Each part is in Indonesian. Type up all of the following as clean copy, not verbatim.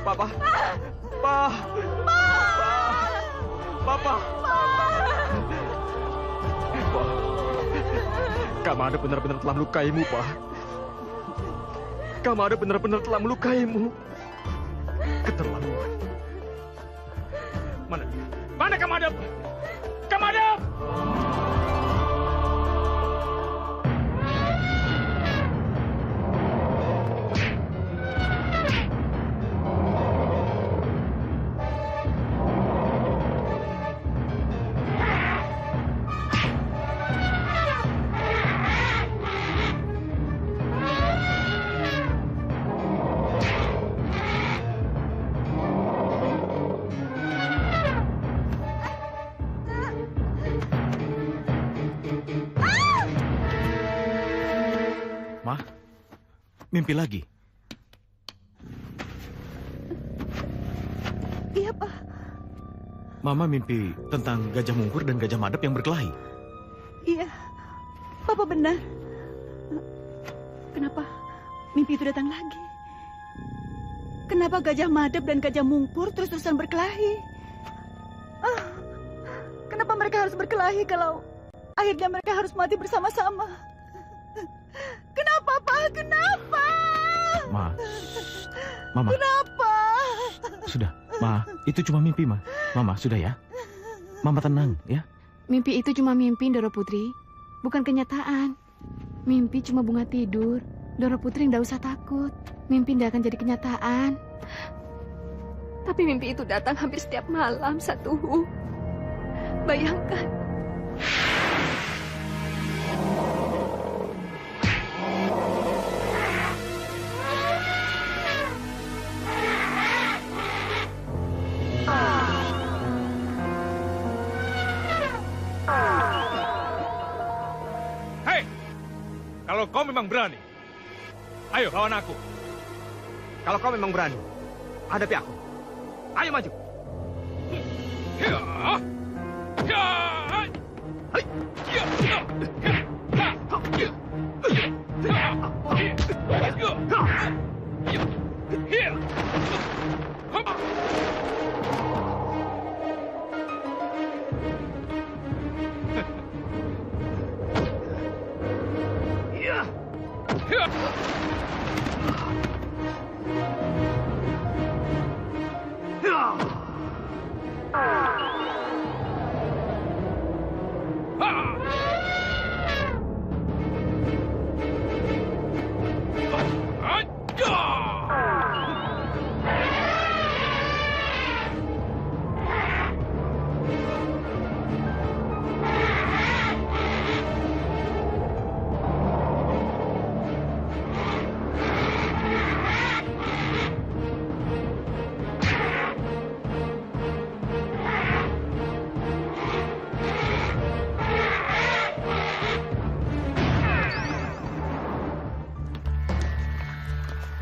Papa. Pa. Papa. Pa. Kamada benar-benar telah melukaimu, Pak. Kamada benar-benar telah melukaimu. Keterlaluan. Mana Kamada? Kamada! Mimpi lagi? Iya, Pak. Mama mimpi tentang Gajah Mungkur dan Gajah Madep yang berkelahi. Iya, Papa benar. Kenapa mimpi itu datang lagi? Kenapa Gajah Madep dan Gajah Mungkur terus-terusan berkelahi? Kenapa mereka harus berkelahi kalau akhirnya mereka harus mati bersama-sama? Kenapa, Pak? Kenapa? Mama. Kenapa? Sudah, Ma. Itu cuma mimpi, Ma. Mama, sudah ya. Mama tenang, ya. Mimpi itu cuma mimpi, Doro Putri. Bukan kenyataan. Mimpi cuma bunga tidur. Doro Putri nggak usah takut. Mimpi nggak akan jadi kenyataan. Tapi mimpi itu datang hampir setiap malam, Satuhu. Bayangkan. Kalau kau memang berani, ayo lawan aku. Kalau kau memang berani, hadapi aku. Ayo maju.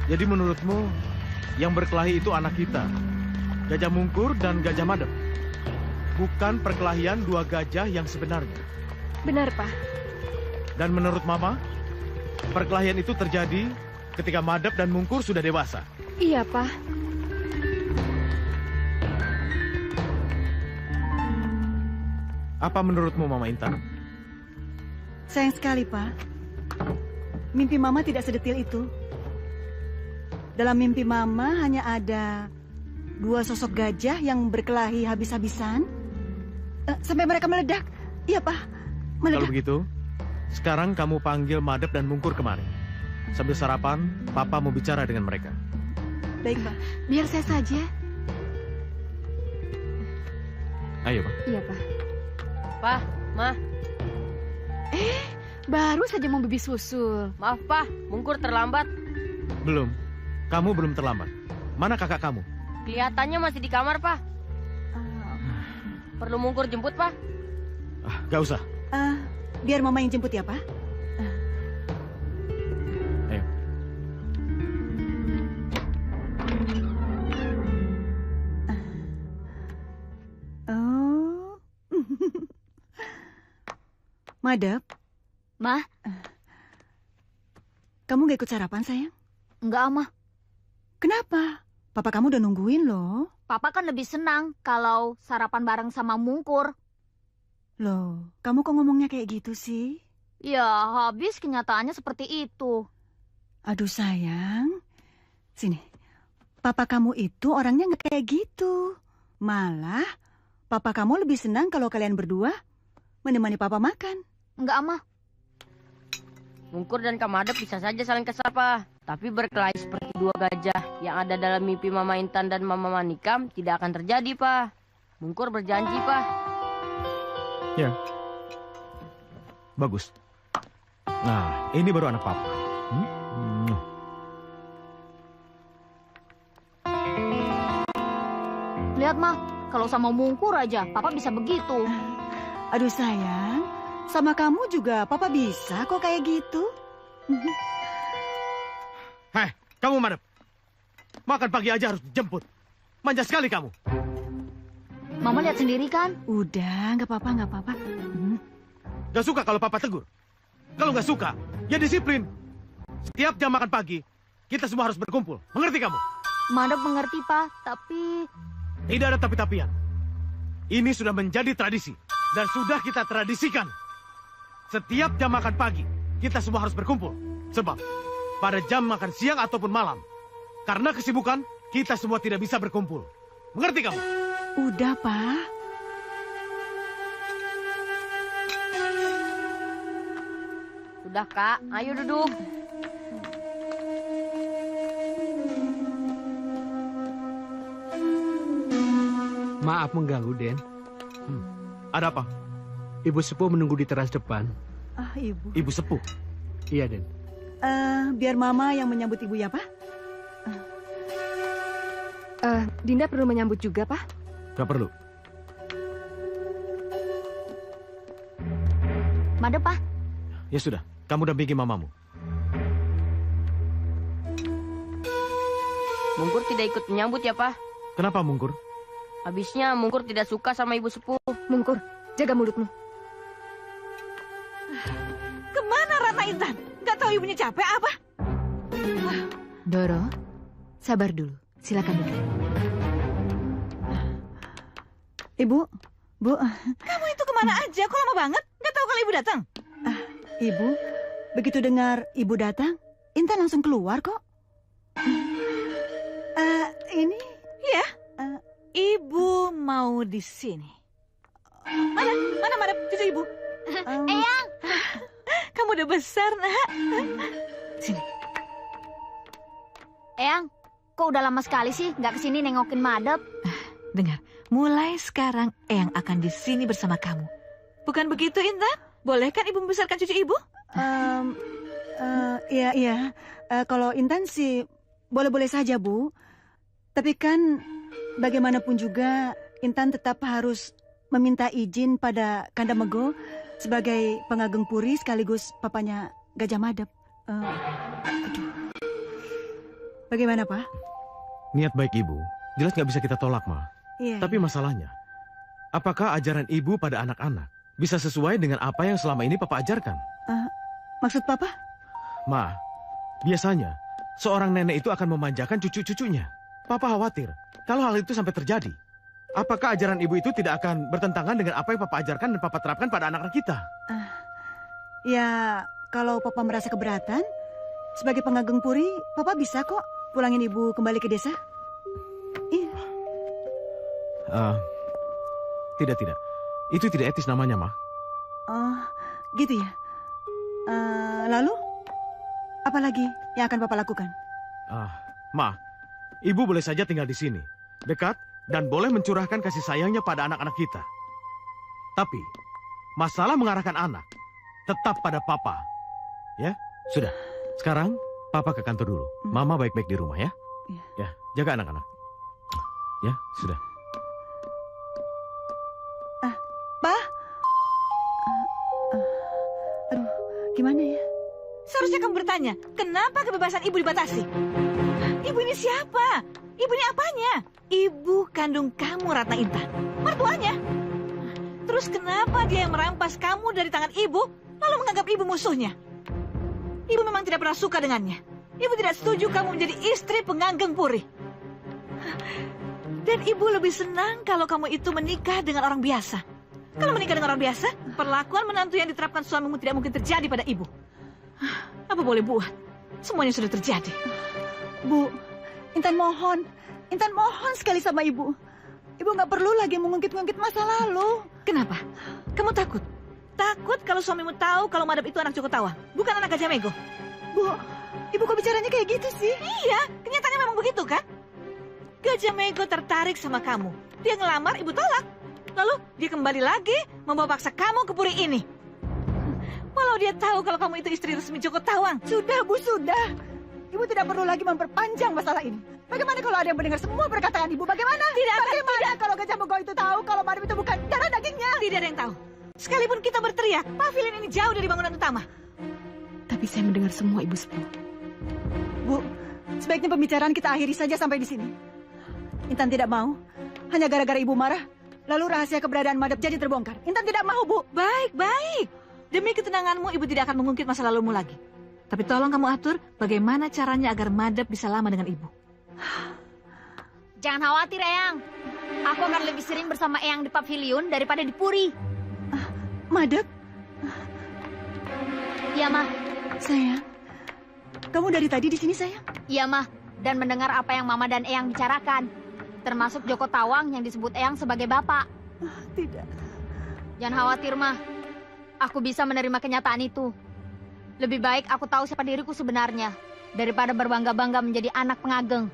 Jadi menurutmu, yang berkelahi itu anak kita, Gajah Mungkur dan Gajah Madep. Bukan perkelahian dua gajah yang sebenarnya. Benar, Pak. Dan menurut Mama, perkelahian itu terjadi ketika Madep dan Mungkur sudah dewasa. Iya, Pak. Apa menurutmu, Mama Intan? Sayang sekali, Pak. Mimpi Mama tidak sedetil itu. Dalam mimpi Mama hanya ada dua sosok gajah yang berkelahi habis-habisan. Sampai mereka meledak. Iya, Pak. Meledak. Kalau begitu, sekarang kamu panggil Madep dan Mungkur kemari. Sambil sarapan, Papa mau bicara dengan mereka. Baik, Pak. Biar saya saja. Ayo, Pak. Iya, Pak. Pa, Ma. Baru saja mau bibis susul. Maaf, Pa. Mungkur terlambat. Belum. Kamu belum terlambat. Mana kakak kamu? Kelihatannya masih di kamar, Pa. Perlu Mungkur jemput, Pa? Gak usah. Biar Mama yang jemput ya, Pak. Ayo. Oh. Madep. Ma? Kamu gak ikut sarapan, sayang? Enggak, Ma. Kenapa? Papa kamu udah nungguin loh. Papa kan lebih senang kalau sarapan bareng sama Mungkur. Loh, kamu kok ngomongnya kayak gitu sih? Ya, habis kenyataannya seperti itu. Aduh sayang. Sini, papa kamu itu orangnya nggak kayak gitu. Malah, papa kamu lebih senang kalau kalian berdua menemani papa makan. Enggak, Mah. Mungkur dan Kak Madep bisa saja saling kesal, Pak. Tapi berkelahi seperti dua gajah yang ada dalam mimpi Mama Intan dan Mama Manikam tidak akan terjadi, Pak. Mungkur berjanji, Pak. Ya. Bagus. Nah, ini baru anak papa. Lihat, Mah. Kalau sama Mungkur aja, Papa bisa begitu. Aduh sayang, sama kamu juga papa bisa kok kayak gitu. Hei, kamu Madep. Makan pagi aja harus dijemput. Manja sekali kamu. Mama lihat sendiri kan? Udah, nggak apa-apa, nggak apa-apa. Gak suka kalau papa tegur. Kalau gak suka, ya disiplin. Setiap jam makan pagi, kita semua harus berkumpul. Mengerti kamu? Madep mengerti, Pak. Tapi... Tidak ada tapi-tapian. Ini sudah menjadi tradisi. Dan sudah kita tradisikan. Setiap jam makan pagi, kita semua harus berkumpul. Sebab, pada jam makan siang ataupun malam, karena kesibukan, kita semua tidak bisa berkumpul. Mengerti kamu? Udah, Pak. Sudah, Kak. Ayo duduk. Maaf mengganggu, Den. Ada apa? Ibu sepuh menunggu di teras depan. Ah, ibu. Ibu sepuh. Iya, Den. Biar mama yang menyambut ibu ya, Pak. Dinda perlu menyambut juga, Pak? Gak perlu. Madep, Pak. Ya sudah, kamu dampingi mamamu. Mungkur tidak ikut menyambut ya, Pak. Kenapa Mungkur? Habisnya Mungkur tidak suka sama ibu sepuh. Mungkur, jaga mulutmu. Kemana Ratna Intan? Nggak tahu ibunya capek apa? Doro, sabar dulu. Silakan duduk. Ibu, Bu. Kamu itu kemana aja? Kok lama banget? Nggak tahu kalau ibu datang? Ibu, begitu dengar ibu datang, Intan langsung keluar kok. Ini... Iya. Ibu mau di sini. Mana cucu ibu? Eyang! Kamu udah besar, Nak. Sini. Eyang, kok udah lama sekali sih nggak kesini nengokin Madep? Dengar, mulai sekarang Eyang akan di sini bersama kamu. Bukan begitu, Intan? Boleh kan ibu membesarkan cucu ibu? Iya. Kalau Intan sih boleh-boleh saja, Bu. Tapi kan bagaimanapun juga Intan tetap harus meminta izin pada Kanda Mego sebagai pengageng puri sekaligus papanya Gajah Madep. Aduh. Bagaimana, Pak? Niat baik ibu, jelas nggak bisa kita tolak, Ma. Iya. Tapi masalahnya, apakah ajaran ibu pada anak-anak bisa sesuai dengan apa yang selama ini Papa ajarkan? Maksud Papa? Ma, biasanya seorang nenek itu akan memanjakan cucu-cucunya. Papa khawatir kalau hal itu sampai terjadi. Apakah ajaran ibu itu tidak akan bertentangan dengan apa yang Papa ajarkan dan Papa terapkan pada anak-anak kita? Ya, kalau Papa merasa keberatan, sebagai pengageng puri, Papa bisa kok pulangin ibu kembali ke desa. Iya. Tidak. Itu tidak etis namanya, Ma. Oh, gitu ya. Lalu, apa lagi yang akan Papa lakukan? Ma, ibu boleh saja tinggal di sini, dekat, dan boleh mencurahkan kasih sayangnya pada anak-anak kita. Tapi, masalah mengarahkan anak tetap pada Papa. Ya, sudah. Sekarang, Papa ke kantor dulu. Mama baik-baik di rumah ya. Ya, jaga anak-anak. Ya, sudah. Pa? Aduh, gimana ya? Seharusnya kamu bertanya, kenapa kebebasan ibu dibatasi? Ibu ini siapa? Ibu ini apanya? Ibu kandung kamu, Ratna Intan. Mertuanya. Terus kenapa dia yang merampas kamu dari tangan ibu, lalu menganggap ibu musuhnya? Ibu memang tidak pernah suka dengannya. Ibu tidak setuju kamu menjadi istri penganggeng puri. Dan ibu lebih senang kalau kamu itu menikah dengan orang biasa. Kalau menikah dengan orang biasa, perlakuan menantu yang diterapkan suamimu tidak mungkin terjadi pada ibu. Apa boleh buat? Semuanya sudah terjadi. Bu, Intan mohon sekali sama ibu. Ibu nggak perlu lagi mengungkit-ungkit masa lalu. Kenapa? Kamu takut? Takut kalau suamimu tahu kalau Madep itu anak Joko Tawang, bukan anak Gajah Mego? Bu, ibu kok bicaranya kayak gitu sih? Iya, kenyataannya memang begitu kan? Gajah Mego tertarik sama kamu. Dia ngelamar, ibu tolak. Lalu dia kembali lagi membawa paksa kamu ke puri ini. Walau dia tahu kalau kamu itu istri resmi Joko Tawang. Sudah, Bu, sudah. Ibu tidak perlu lagi memperpanjang masalah ini. Bagaimana kalau ada yang mendengar semua perkataan ibu? Bagaimana? Bagaimana kalau Gajah Mego itu tahu kalau Madep itu bukan darah dagingnya? Tidak ada yang tahu. Sekalipun kita berteriak, pavilion ini jauh dari bangunan utama. Tapi saya mendengar semua, Ibu Sepuh. Bu, sebaiknya pembicaraan kita akhiri saja sampai di sini. Intan tidak mau. Hanya gara-gara ibu marah, lalu rahasia keberadaan Madep jadi terbongkar. Intan tidak mau, Bu. Baik, baik. Demi ketenanganmu, ibu tidak akan mengungkit masa lalumu lagi. Tapi tolong kamu atur bagaimana caranya agar Madep bisa lama dengan ibu. Jangan khawatir, Eyang. Aku akan lebih sering bersama Eyang di pavilion daripada di puri. Madep, Iya, Mah. sayang. Kamu dari tadi di sini, sayang? Iya, Mah. Dan mendengar apa yang Mama dan Eyang bicarakan. Termasuk Joko Tawang yang disebut Eyang sebagai bapak. Tidak. Jangan khawatir, Mah. Aku bisa menerima kenyataan itu. Lebih baik aku tahu siapa diriku sebenarnya daripada berbangga-bangga menjadi anak pengageng.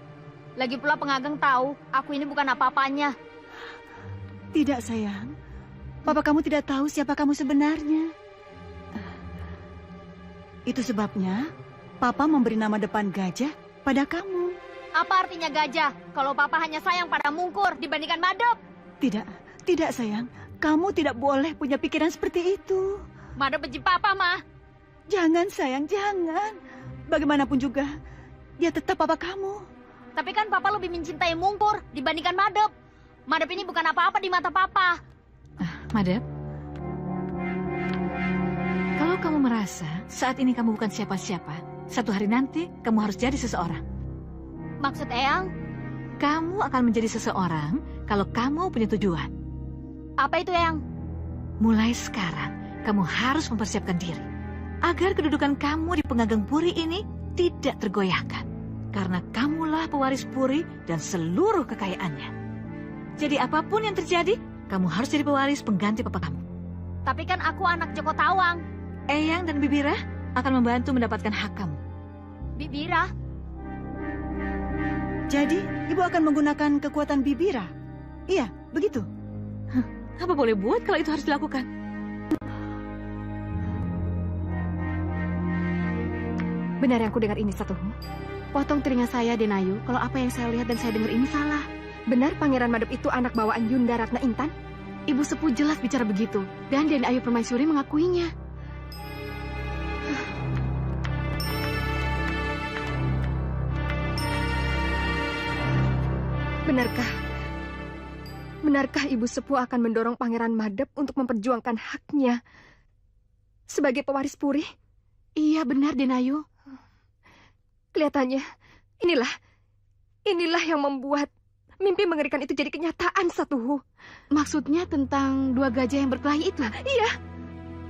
Lagi pula pengageng tahu aku ini bukan apa-apanya. Tidak, sayang. Papa kamu tidak tahu siapa kamu sebenarnya. Itu sebabnya Papa memberi nama depan Gajah pada kamu. Apa artinya gajah kalau Papa hanya sayang pada Mungkur dibandingkan Madep? Tidak, sayang. Kamu tidak boleh punya pikiran seperti itu. Madep benci Papa, Mah. Jangan, sayang, jangan. Bagaimanapun juga, dia tetap papa kamu. Tapi kan Papa lebih mencintai Mungkur dibandingkan Madep. Madep ini bukan apa-apa di mata Papa. Madep, kalau kamu merasa saat ini kamu bukan siapa-siapa, satu hari nanti kamu harus jadi seseorang. Maksud Eyang? Kamu akan menjadi seseorang kalau kamu punya tujuan. Apa itu, Eyang? Mulai sekarang, kamu harus mempersiapkan diri agar kedudukan kamu di pengageng puri ini tidak tergoyahkan. Karena kamulah pewaris puri dan seluruh kekayaannya. Jadi apapun yang terjadi, kamu harus jadi pewaris pengganti papa kamu. Tapi kan aku anak Joko Tawang. Eyang dan Bibira akan membantu mendapatkan hak kamu. Bibira? Jadi, ibu akan menggunakan kekuatan Bibira? Iya, begitu. Apa boleh buat kalau itu harus dilakukan? Benar yang aku dengar ini, Satuhu. Potong telinga saya, Denayu, kalau apa yang saya lihat dan saya dengar ini salah. Benar Pangeran Madep itu anak bawaan Yunda Ratna Intan? Ibu Sepuh jelas bicara begitu, dan Denayu Permaisuri mengakuinya. Benarkah Ibu Sepuh akan mendorong Pangeran Madep untuk memperjuangkan haknya sebagai pewaris puri? Iya, benar, Denayu. Kelihatannya, inilah yang membuat mimpi mengerikan itu jadi kenyataan, Satuhu. Maksudnya tentang dua gajah yang berkelahi itu? Iya.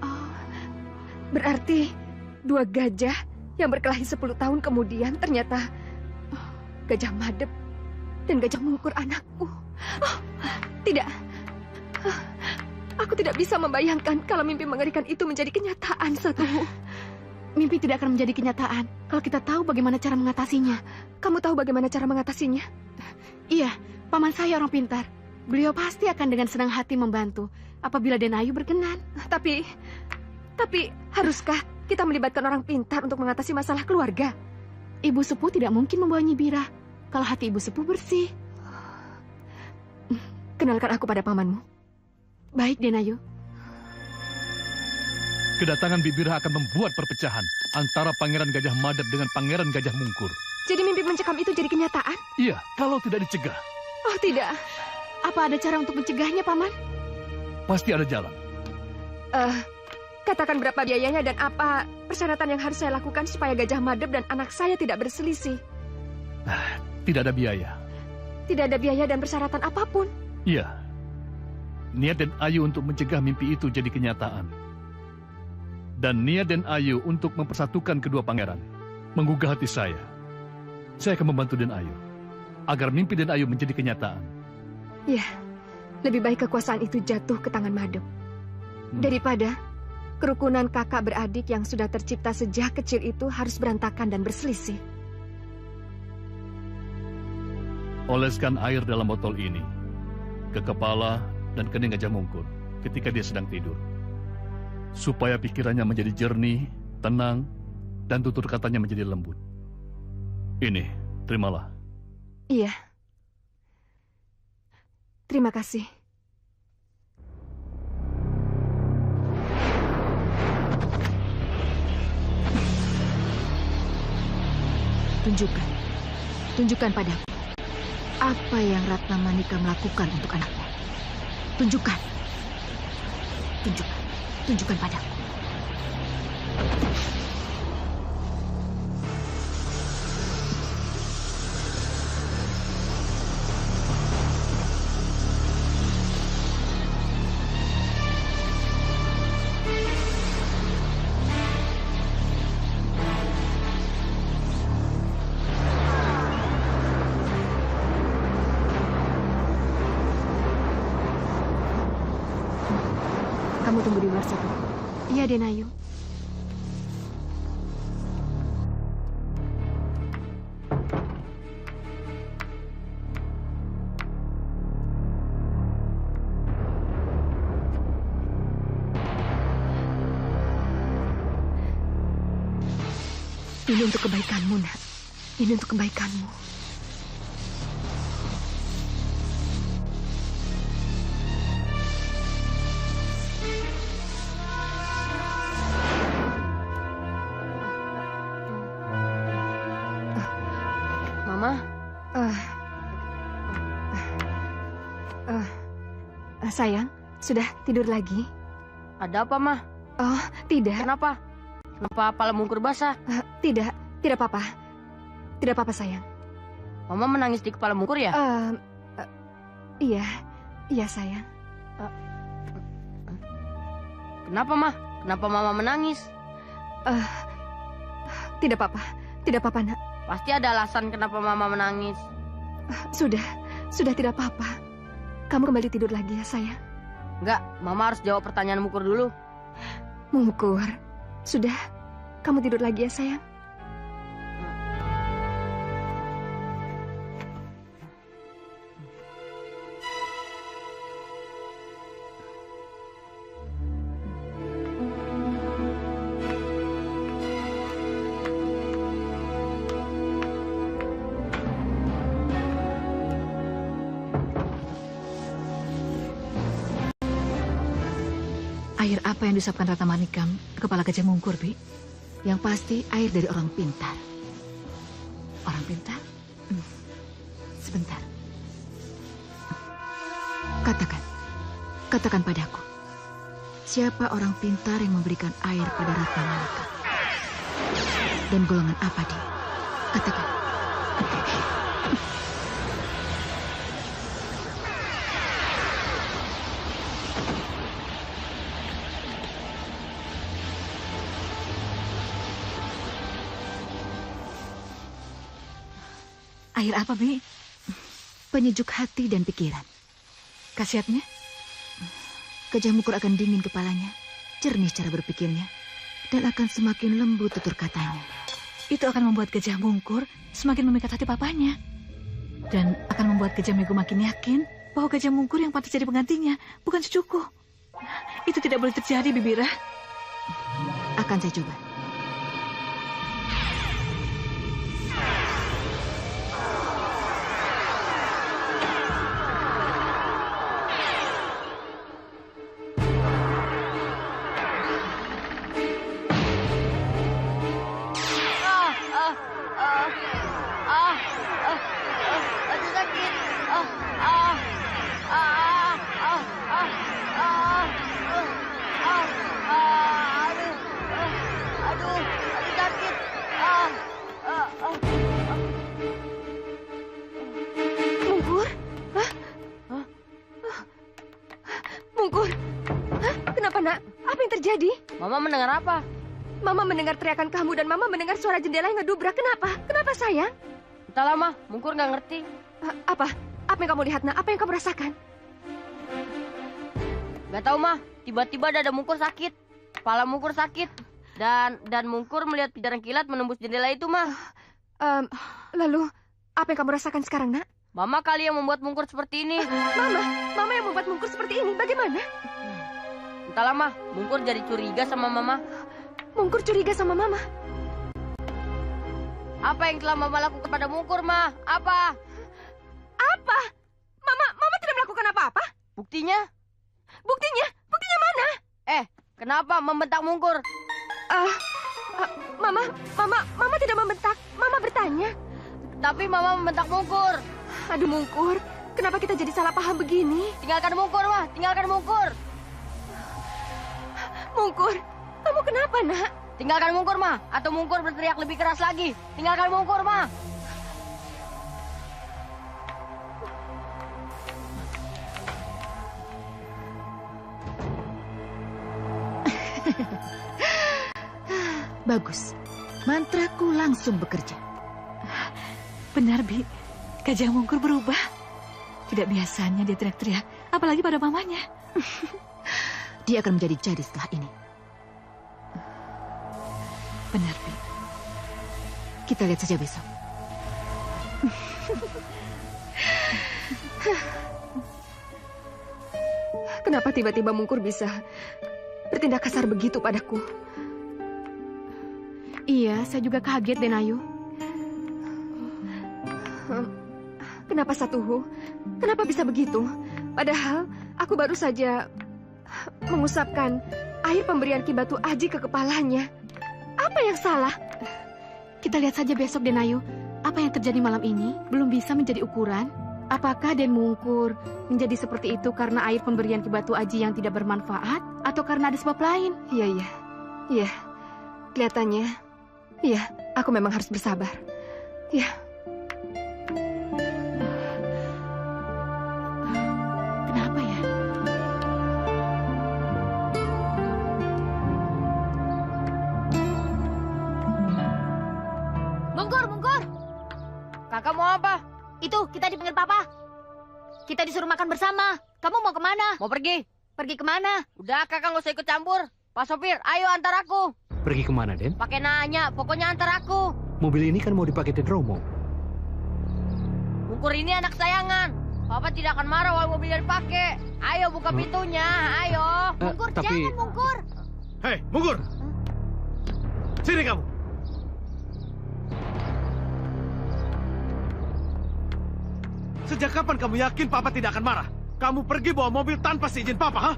Oh, berarti dua gajah yang berkelahi 10 tahun kemudian ternyata Gajah Madep dan Gajah Mungkur anakku. Tidak. Aku tidak bisa membayangkan kalau mimpi mengerikan itu menjadi kenyataan, Satuhu. Mimpi tidak akan menjadi kenyataan kalau kita tahu bagaimana cara mengatasinya. Kamu tahu bagaimana cara mengatasinya? Iya, paman saya orang pintar. Beliau pasti akan dengan senang hati membantu apabila Denayu berkenan. Tapi haruskah kita melibatkan orang pintar untuk mengatasi masalah keluarga? Ibu Sepuh tidak mungkin membawa Nyi Bira kalau hati Ibu Sepuh bersih. Kenalkan aku pada pamanmu. Baik, Denayu. Kedatangan Bibira akan membuat perpecahan antara Pangeran Gajah Madep dengan Pangeran Gajah Mungkur. Jadi mimpi mencekam itu jadi kenyataan? Iya, kalau tidak dicegah. Oh, tidak. Apa ada cara untuk mencegahnya, Paman? Pasti ada jalan. Katakan berapa biayanya dan apa persyaratan yang harus saya lakukan supaya Gajah Madep dan anak saya tidak berselisih. Tidak ada biaya. Tidak ada biaya dan persyaratan apapun. Iya. Niat dan Ayu untuk mencegah mimpi itu jadi kenyataan. Dan niat dan Ayu untuk mempersatukan kedua pangeran menggugah hati saya. Saya akan membantu Den Ayu agar mimpi Den Ayu menjadi kenyataan. Ya, lebih baik kekuasaan itu jatuh ke tangan Madep daripada kerukunan kakak beradik yang sudah tercipta sejak kecil itu harus berantakan dan berselisih. Oleskan air dalam botol ini ke kepala dan kening Gajah Mungkur ketika dia sedang tidur, supaya pikirannya menjadi jernih, tenang, dan tutur katanya menjadi lembut. Ini, terimalah. Iya. Terima kasih. Tunjukkan padaku apa yang Ratna Manika melakukan untuk anaknya. Tunjukkan padaku. Kamu tunggu di luar situ. Iya, Den Ayu. Ini untuk kebaikanmu, Nak. Ini untuk kebaikanmu. Mama, sayang, sudah tidur lagi? ada apa, Mah? Oh, tidak. Kenapa? Kenapa Pala Mungkur basah? Tidak apa-apa. Tidak apa-apa, sayang. Mama menangis di kepala Mungkur ya? Iya, sayang. Kenapa, Mah? Kenapa Mama menangis? Tidak apa-apa, Nak. Pasti ada alasan kenapa Mama menangis. Sudah tidak apa-apa. Kamu kembali tidur lagi ya, sayang. Enggak, Mama harus jawab pertanyaan Mungkur dulu. Mungkur, sudah. Kamu tidur lagi ya, sayang. Air apa yang disapkan Ratna Manikam ke kepala Gajah Mungkur, Bi? Yang pasti air dari orang pintar. Orang pintar? Sebentar. Katakan padaku. Siapa orang pintar yang memberikan air pada Ratna Manikam? Dan golongan apa dia? Katakan. Air apa, Bi? Penyejuk hati dan pikiran. Khasiatnya? Gajah Mungkur akan dingin kepalanya, jernih cara berpikirnya, dan akan semakin lembut tutur katanya. Itu akan membuat Gajah Mungkur semakin memikat hati papanya. Dan akan membuat Gajah Mego makin yakin bahwa Gajah Mungkur yang pantas jadi penggantinya, bukan cucuku. Itu tidak boleh terjadi, Bibira. Akan saya coba. Aduh sakit. Mama mendengar apa? Mama mendengar teriakan kamu dan Mama mendengar suara jendela yang ngedubrak. Kenapa? Kenapa sayang? Entahlah, Ma. Mungkur nggak ngerti. Apa? Apa yang kamu lihat, nak? Apa yang kamu rasakan? Gak tahu, Ma. Tiba-tiba dada Mungkur sakit. Kepala Mungkur sakit. Dan Mungkur melihat pijaran kilat menembus jendela itu, Ma. Lalu, apa yang kamu rasakan sekarang, nak? Mama kali yang membuat Mungkur seperti ini. Mama yang membuat Mungkur seperti ini. Bagaimana? Entahlah, Ma. Mungkur jadi curiga sama Mama. Mungkur curiga sama Mama? Apa yang telah Mama lakukan pada Mungkur, Ma? Apa? Apa? Mama tidak melakukan apa-apa? Buktinya? Buktinya? Buktinya mana? Kenapa membentak Mungkur? Mama tidak membentak. Mama bertanya. Tapi Mama membentak Mungkur. Aduh, Mungkur. Kenapa kita jadi salah paham begini? Tinggalkan Mungkur, Ma. Tinggalkan Mungkur. Mungkur, kamu kenapa, nak? Tinggalkan Mungkur, Ma. Atau Mungkur berteriak lebih keras lagi. Tinggalkan Mungkur, Ma. Bagus. Mantraku langsung bekerja. Benar, Bi. Gajah Mungkur berubah. Tidak biasanya dia teriak-teriak, apalagi pada mamanya. Dia akan menjadi jadi setelah ini. Benar, Bi. Kita lihat saja besok. Kenapa tiba-tiba Mungkur bisa bertindak kasar begitu padaku? Iya, saya juga kaget, Denayu. Kenapa Satuhu? Kenapa bisa begitu? Padahal aku baru saja mengusapkan air pemberian Ki Batu Aji ke kepalanya. Apa yang salah? Kita lihat saja besok, Denayu. Apa yang terjadi malam ini belum bisa menjadi ukuran. Apakah Den Mungkur menjadi seperti itu karena air pemberian Ki Batu Aji yang tidak bermanfaat? Atau karena ada sebab lain? Iya. Kelihatannya. Iya, aku memang harus bersabar. Iya. Kenapa ya? Mungkur! Kakak mau apa? Itu, kita dipanggil Papa. Kita disuruh makan bersama. Kamu mau kemana? Mau pergi. Pergi kemana? Udah, kakak nggak usah ikut campur. Pak sopir, ayo antar aku. Pergi kemana, Den? Pakai nanya, pokoknya antar aku. Mobil ini kan mau dipaketin Romo. Mungkur ini anak sayangan. Papa tidak akan marah walau mobilnya dipakai. Ayo buka pintunya, ayo. Mungkur, tapi... jangan Mungkur. Hei, Mungkur! Sini kamu! Sejak kapan kamu yakin Papa tidak akan marah? Kamu pergi bawa mobil tanpa seizin Papa, ha?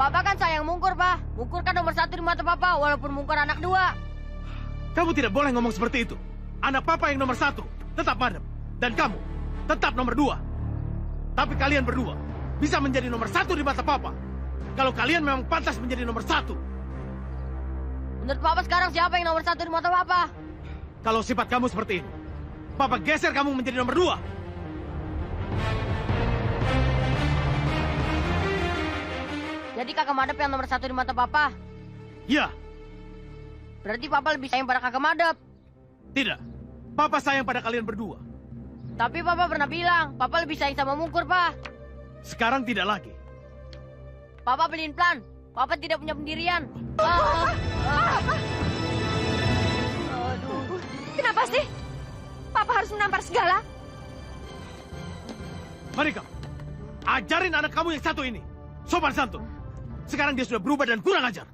Papa kan sayang Mungkur, Pak. Mungkur kan nomor 1 di mata Papa, walaupun Mungkur anak 2. Kamu tidak boleh ngomong seperti itu. Anak Papa yang nomor 1 tetap madep. Dan kamu tetap nomor 2. Tapi kalian berdua bisa menjadi nomor 1 di mata Papa. Kalau kalian memang pantas menjadi nomor 1. Menurut Papa sekarang siapa yang nomor 1 di mata Papa? Kalau sifat kamu seperti ini, Papa geser kamu menjadi nomor 2. Jadi kakak Madep yang nomor 1 di mata Papa? Ya. Berarti Papa lebih sayang pada kakak Madep? Tidak. Papa sayang pada kalian berdua. Tapi Papa pernah bilang, Papa lebih sayang sama Mungkur, Pak. Sekarang tidak lagi. Papa beliin plan. Papa tidak punya pendirian. Aduh. Kenapa sih? Papa harus menampar segala? Mari kamu. Ajarin anak kamu yang satu ini. Sopan santun. Sekarang dia sudah berubah dan kurang ajar.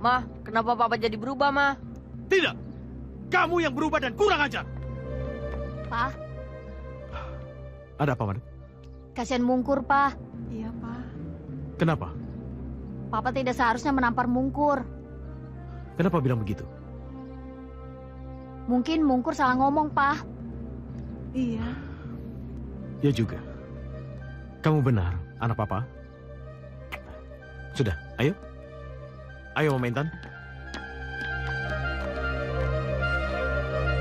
Ma, kenapa Papa jadi berubah, Ma? Tidak. Kamu yang berubah dan kurang ajar. Pa, Ada apa, Madep? kasihan Mungkur, Pa. Iya, Pak. Kenapa? Papa tidak seharusnya menampar Mungkur. Kenapa bilang begitu? Mungkin Mungkur salah ngomong, Pa. Iya. Ya juga. Kamu benar, anak Papa. Sudah, ayo. Ayo, Mama Intan.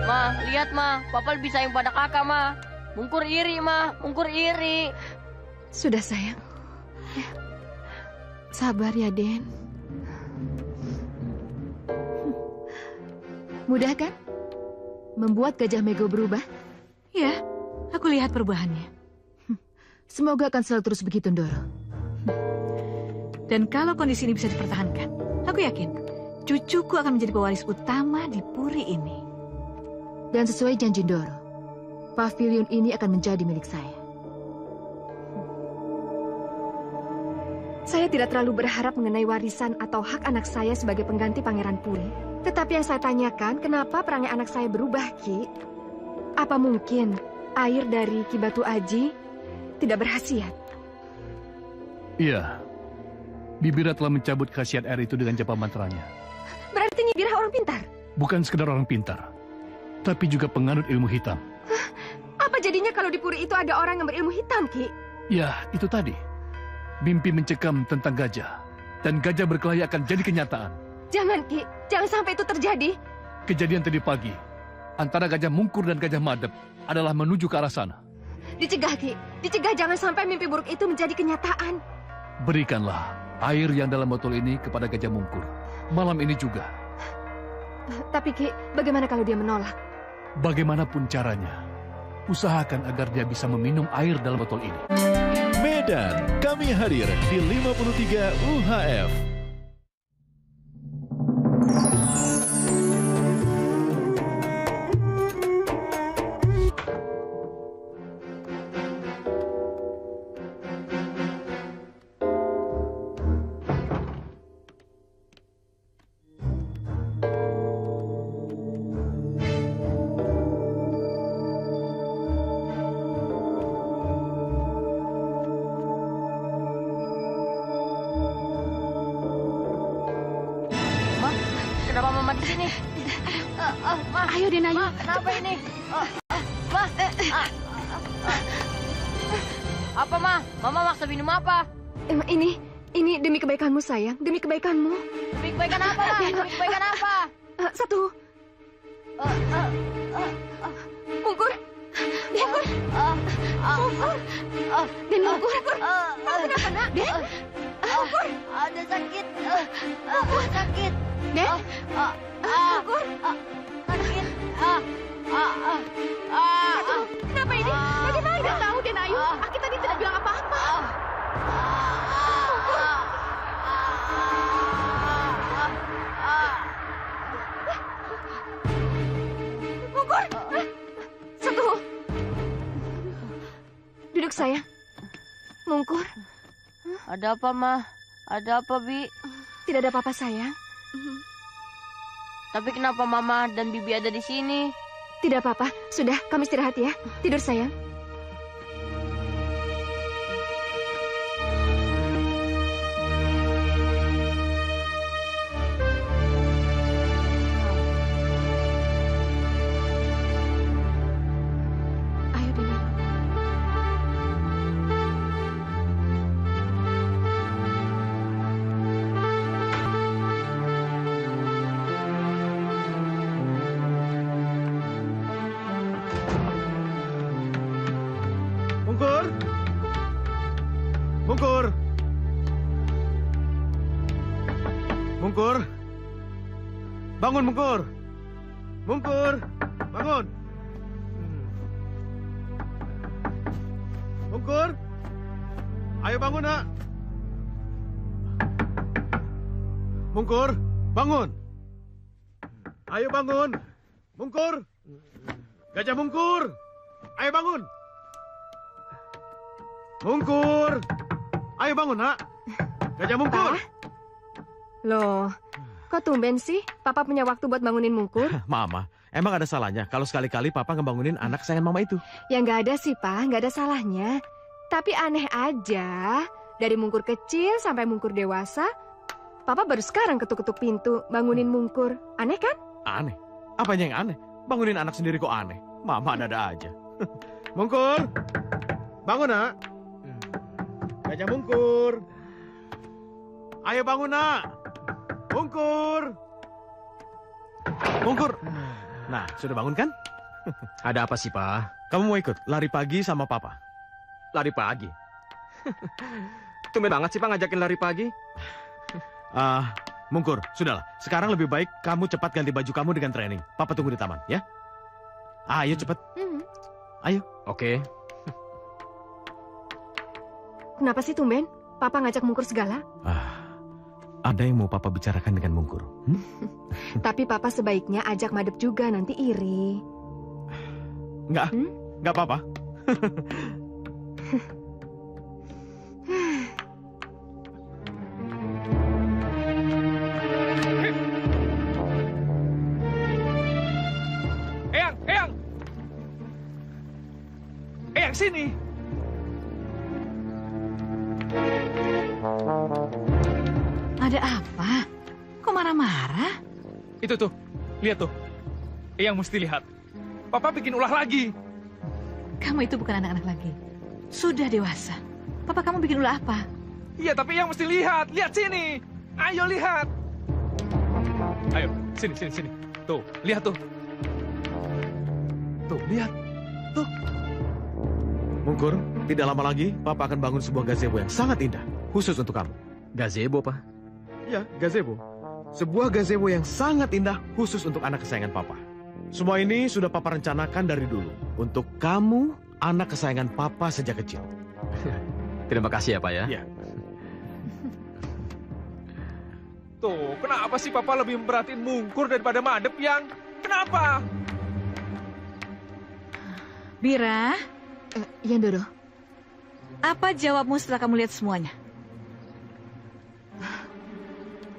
Ma, lihat, Ma. Papa lebih sayang pada kakak, Ma. Mungkur iri, Ma. Mungkur iri. Sudah, sayang. Sabar ya, Den. Mudah kan? Membuat Gajah Mego berubah? Ya, aku lihat perubahannya. Semoga akan selalu terus begitu, Ndoro. Dan kalau kondisi ini bisa dipertahankan, aku yakin cucuku akan menjadi pewaris utama di puri ini. Dan sesuai janji Ndoro, pavilion ini akan menjadi milik saya. Saya tidak terlalu berharap mengenai warisan atau hak anak saya sebagai pengganti Pangeran Puri. Tetapi yang saya tanyakan, kenapa perangai anak saya berubah, Ki? Apa mungkin air dari Ki Batu Aji tidak berkhasiat? Iya. Bibira telah mencabut khasiat air itu dengan japa mantranya. Berarti Nyi Bira orang pintar? Bukan sekedar orang pintar, tapi juga penganut ilmu hitam. Apa jadinya kalau di puri itu ada orang yang berilmu hitam, Ki? Ya, itu tadi. Mimpi mencekam tentang gajah. Dan gajah berkelahi akan jadi kenyataan. Jangan, Ki. Jangan sampai itu terjadi. Kejadian tadi pagi, antara Gajah Mungkur dan Gajah Madep adalah menuju ke arah sana. Dicegah, Ki. Dicegah jangan sampai mimpi buruk itu menjadi kenyataan. Berikanlah air yang dalam botol ini kepada Gajah Mungkur. Malam ini juga. Tapi, Ki, bagaimana kalau dia menolak? Bagaimanapun caranya, usahakan agar dia bisa meminum air dalam botol ini. Medan, kami hadir di 53 UHF. Kenapa Mama di sini? Ma, Ayo, Den Ayu. Ma, kenapa ini? Ma, apa Ma? Mama maksa minum apa? Ini demi kebaikanmu, sayang. Demi kebaikanmu. Demi kebaikan apa, Ma? Demi kebaikan apa? Satu. Mungkur. Mungkur. Mungkur. Den Mungkur. Kamu kenapa, nak? Den? Mungkur. Ada sakit. Sakit. Den? Mungkur. Sakit. Aduh, kenapa ini? Bagaimana? Tidak tahu, Den Ayu. Aki tadi tidak bilang apa-apa. Mungkur. Satu. Duduk, sayang. Mungkur. Ada apa, Ma? Ada apa, Bi? Tidak ada apa-apa, sayang. Tapi kenapa Mama dan Bibi ada di sini? Tidak apa-apa. Sudah, kamu istirahat ya. Tidur, sayang. Ayo, Dina. Mungkur! Mungkur! Mungkur! Bangun, Mungkur! Mungkur! Bangun! Mungkur! Ayo bangun, nak! Mungkur! Bangun! Ayo bangun! Mungkur! Gajah Mungkur! Ayo bangun! Mungkur! Ayo bangun, nak! Gajah Mungkur! Loh, kok tumben sih? Papa punya waktu buat bangunin Mungkur? Mama, emang ada salahnya kalau sekali-kali Papa ngebangunin anak kesayangan Mama itu? Ya nggak ada sih, Pa. Nggak ada salahnya. Tapi aneh aja. Dari Mungkur kecil sampai Mungkur dewasa, Papa baru sekarang ketuk-ketuk pintu bangunin Mungkur. Aneh kan? Aneh? Apanya yang aneh? Bangunin anak sendiri kok aneh? Mama ada-ada aja. Mungkur! Bangun, nak! Gajah Mungkur! Ayo bangun, nak! Mungkur! Mungkur! Nah, sudah bangun kan? Ada apa sih, Pak? Kamu mau ikut lari pagi sama Papa? Lari pagi? Tumben banget sih, Pak, ngajakin lari pagi. Mungkur, sudahlah. Sekarang lebih baik kamu cepat ganti baju kamu dengan training. Papa tunggu di taman, ya? Ayo cepat. Ayo. Oke. Kenapa sih tumben? Papa ngajak Mungkur segala? Ada yang mau Papa bicarakan dengan Mungkur. Tapi Papa sebaiknya ajak Madep juga, nanti iri. Enggak apa-apa. Eyang, sini. Ada apa? Kok marah-marah? Itu tuh, lihat tuh. Eyang mesti lihat. Papa bikin ulah lagi. Kamu itu bukan anak-anak lagi. Sudah dewasa. Papa kamu bikin ulah apa? Iya, tapi Eyang mesti lihat. Lihat sini. Ayo lihat. Ayo, sini. Tuh, lihat tuh. Tuh, lihat. Tuh. Mungkur, tidak lama lagi Papa akan bangun sebuah gazebo yang sangat indah. Khusus untuk kamu. Gazebo, Pak? Ya, gazebo. Sebuah gazebo yang sangat indah khusus untuk anak kesayangan Papa. Semua ini sudah Papa rencanakan dari dulu. Untuk kamu, anak kesayangan Papa sejak kecil. Terima kasih ya, Pak ya. Iya. Tuh, kenapa sih Papa lebih memperhatiin Mungkur daripada Madep, Yang? Kenapa? Bira, Iya, Doro. apa jawabmu setelah kamu lihat semuanya?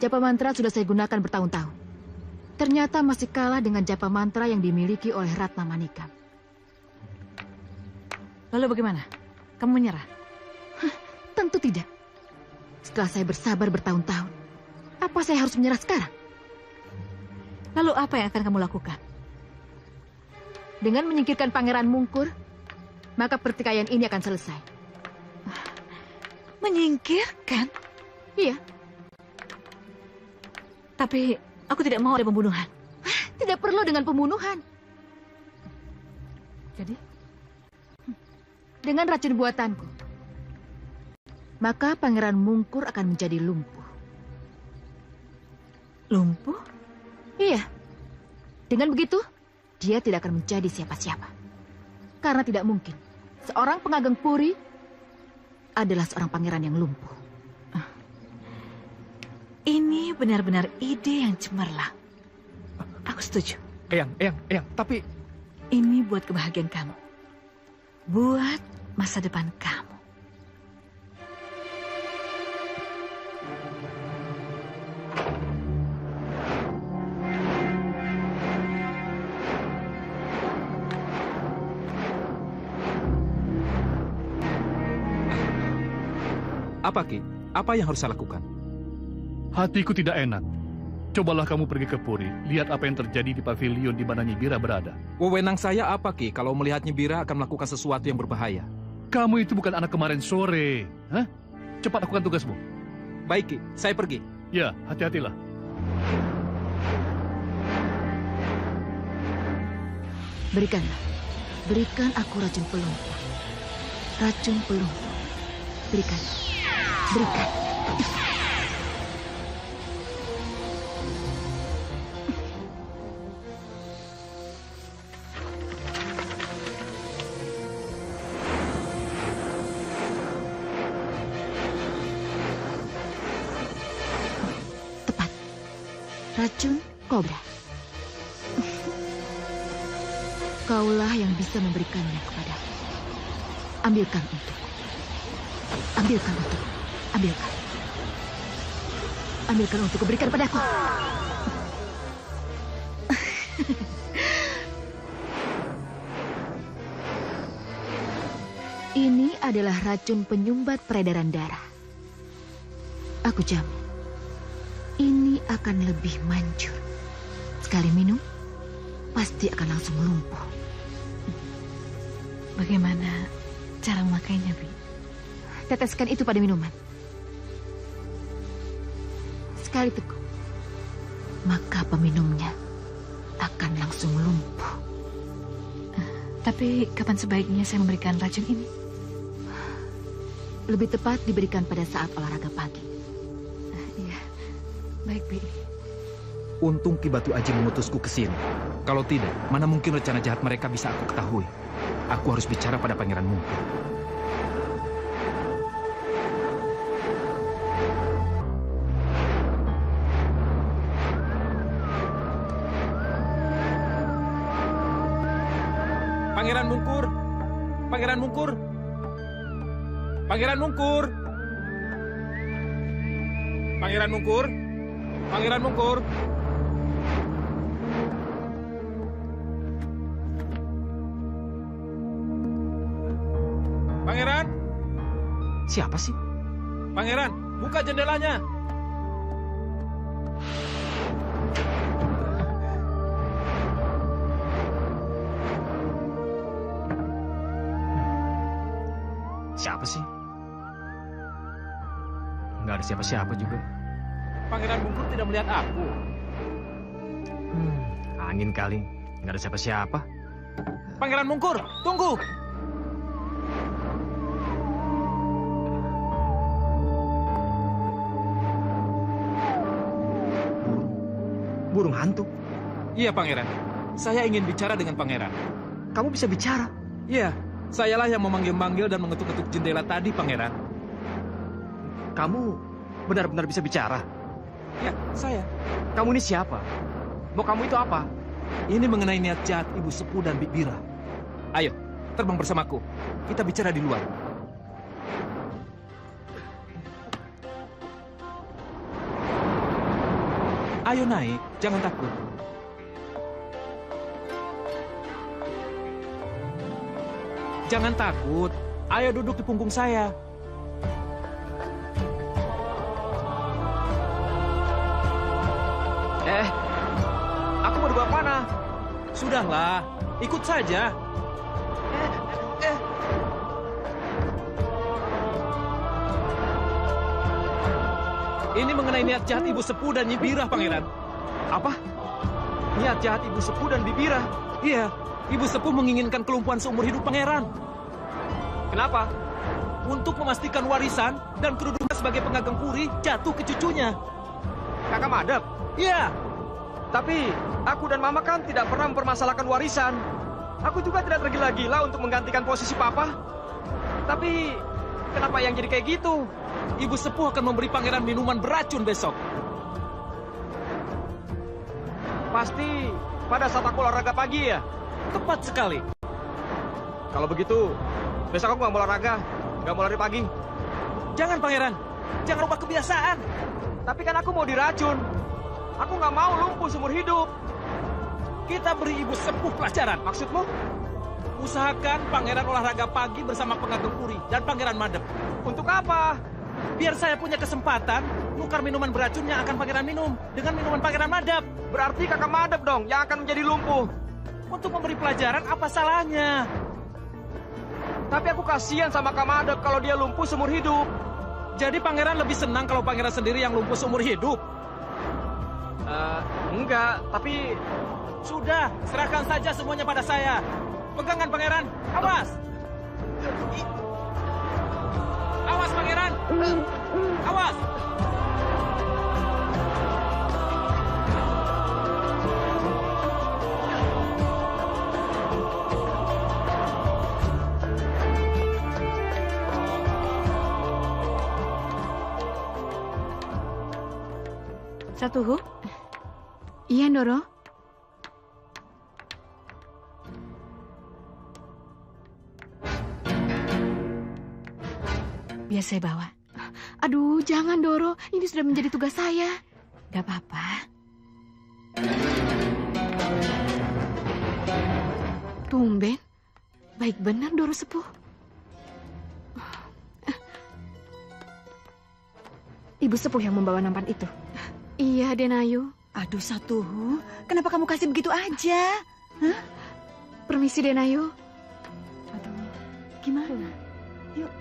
Japa mantra sudah saya gunakan bertahun-tahun. Ternyata masih kalah dengan japa mantra yang dimiliki oleh Ratna Manikam. Lalu bagaimana? Kamu menyerah? Tentu tidak. Setelah saya bersabar bertahun-tahun, apa saya harus menyerah sekarang? Lalu apa yang akan kamu lakukan? Dengan menyingkirkan Pangeran Mungkur, maka pertikaian ini akan selesai. Menyingkirkan? Iya. Tapi aku tidak mau ada pembunuhan. Tidak perlu dengan pembunuhan. Jadi? Dengan racun buatanku. Maka Pangeran Mungkur akan menjadi lumpuh. Lumpuh? Iya. Dengan begitu, dia tidak akan menjadi siapa-siapa. Karena tidak mungkin seorang pengageng puri adalah seorang pangeran yang lumpuh. Ini benar-benar ide yang cemerlang. Aku setuju. Eyang, tapi... Ini buat kebahagiaan kamu. Buat masa depan kamu. Apa, Ki? Apa yang harus saya lakukan? Hatiku tidak enak. Cobalah kamu pergi ke Puri, lihat apa yang terjadi di pavilion di mana Nyibira berada. Wewenang saya apa, Ki, kalau melihat Nyibira akan melakukan sesuatu yang berbahaya? Kamu itu bukan anak kemarin sore. Hah? Cepat lakukan tugasmu. Baik, Ki, saya pergi. Ya, hati-hatilah. Berikan aku racun pelumpuh. Racun pelumpuh. Berikan. Tepat. Racun kobra. Kaulah yang bisa memberikannya kepadaku. Ambilkan untukku. Ambilkan untukku, berikan padaku. Ini adalah racun penyumbat peredaran darah. Aku jamin, ini akan lebih manjur. Sekali minum, pasti akan langsung lumpuh. Bagaimana cara memakainya, Bi? Teteskan itu pada minuman. Sekali teguk, maka peminumnya akan langsung lumpuh. Tapi kapan sebaiknya saya memberikan racun ini? Lebih tepat diberikan pada saat olahraga pagi. Iya. Baik, Bi. Untung Ki Batu Aji mengutusku ke sini. Kalau tidak, mana mungkin rencana jahat mereka bisa aku ketahui. Aku harus bicara pada Pangeran Mungkur. Pangeran Mungkur! Pangeran Mungkur! Pangeran Mungkur! Pangeran Mungkur! Pangeran Mungkur! Pangeran! Siapa sih? Pangeran, buka jendelanya! Siapa sih? Nggak ada siapa-siapa juga. Pangeran Mungkur tidak melihat aku. Angin kali. Nggak ada siapa-siapa. Pangeran Mungkur, tunggu! Burung hantu? Iya, Pangeran. Saya ingin bicara dengan Pangeran. Kamu bisa bicara? Iya, sayalah yang memanggil-manggil dan mengetuk-ketuk jendela tadi, Pangeran. Kamu benar-benar bisa bicara? Ya, saya. Kamu ini siapa? Mau kamu itu apa? Ini mengenai niat jahat Ibu Sepuh dan Bik Bira. Ayo, terbang bersamaku. Kita bicara di luar. Ayo naik, jangan takut. Jangan takut. Ayo duduk di punggung saya. Aku mau dibawa mana? Sudahlah, ikut saja. Ini mengenai niat jahat Ibu Sepuh dan Nyi Bira, Pangeran. Apa? Niat jahat Ibu Sepuh dan Bibira? Iya, Ibu Sepuh menginginkan kelumpuhan seumur hidup Pangeran. Kenapa? Untuk memastikan warisan dan kedudukan sebagai pengageng puri jatuh ke cucunya. Kakak Madep? Iya. Tapi aku dan Mama kan tidak pernah mempermasalahkan warisan. Aku juga tidak tergila-gila untuk menggantikan posisi Papa. Tapi kenapa yang jadi kayak gitu? Ibu Sepuh akan memberi Pangeran minuman beracun besok. Pasti pada saat aku olahraga pagi ya? Tepat sekali. Kalau begitu, besok aku nggak mau olahraga, nggak mau lari pagi. Jangan, Pangeran. Jangan ubah kebiasaan. Tapi kan aku mau diracun. Aku nggak mau lumpuh seumur hidup. Kita beri Ibu Sepuh pelajaran. Maksudmu? Usahakan Pangeran olahraga pagi bersama pengageng puri dan Pangeran Madep. Untuk apa? Biar saya punya kesempatan nukar minuman beracun yang akan Pangeran minum dengan minuman Pangeran Madep. Berarti Kakak Madep dong yang akan menjadi lumpuh. Untuk memberi pelajaran, apa salahnya? Tapi aku kasihan sama Kak Madep kalau dia lumpuh seumur hidup. Jadi Pangeran lebih senang kalau Pangeran sendiri yang lumpuh seumur hidup? Enggak, tapi... Sudah, serahkan saja semuanya pada saya. Pegangan, Pangeran. Awas! Awas, Pangeran! Awas! Satuhu? Iya, Ndoro. Biar saya bawa. Aduh, jangan, Doro. Ini sudah menjadi tugas saya. Gak apa-apa. Tumben. Baik benar, Doro Sepuh. Ibu Sepuh yang membawa nampan itu. Iya, Denayu. Aduh, Satuhu. Kenapa kamu kasih begitu aja? Hah? Permisi, Denayu. Aduh, gimana? Yuk.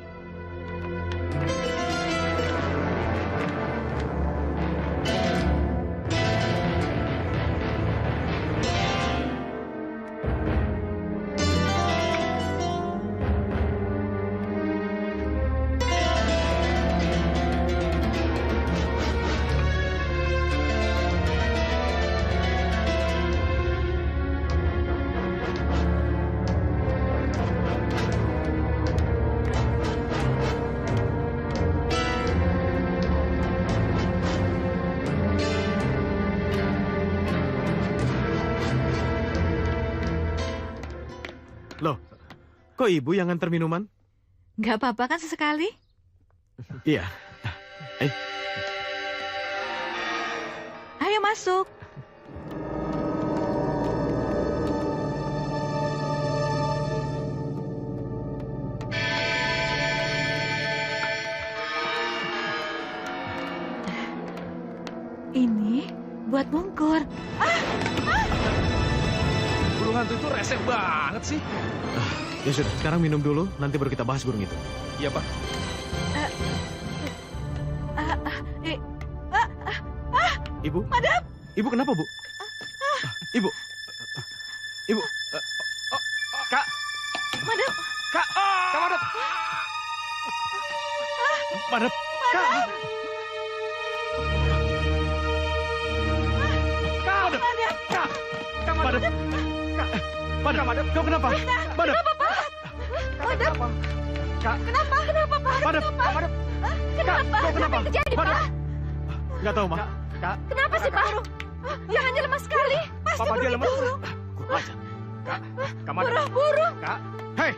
Loh, kok ibu yang nganter minuman? Nggak apa-apa kan sesekali? Iya. Ayo masuk. Ini buat Mungkur. Burung hantu itu resek banget sih. Ya sudah, sekarang minum dulu, nanti baru kita bahas burung itu. Iya, Pak. Ibu? Madam! Ibu kenapa, Bu? Ibu? Ibu? Kak! Madam! Kak! Kak Madep! Madep! Kak! Kak! Kak! Kak Madep! Madep! Madep! Kau kenapa? Madep! Kenapa, Pak? Madam! Kak! Kenapa? Kenapa, Pak? Madep! Madep! Kenapa? Kau kenapa? Apa yang terjadi, Madep! Pak? Nggak tahu, Ma. Kak! Kenapa sih, Pak? Tangannya lemah sekali. Pasti Papa dia burung lemah. burung. Kurang ajar. Kak! Kak Madep! Burung. Kak! Hei!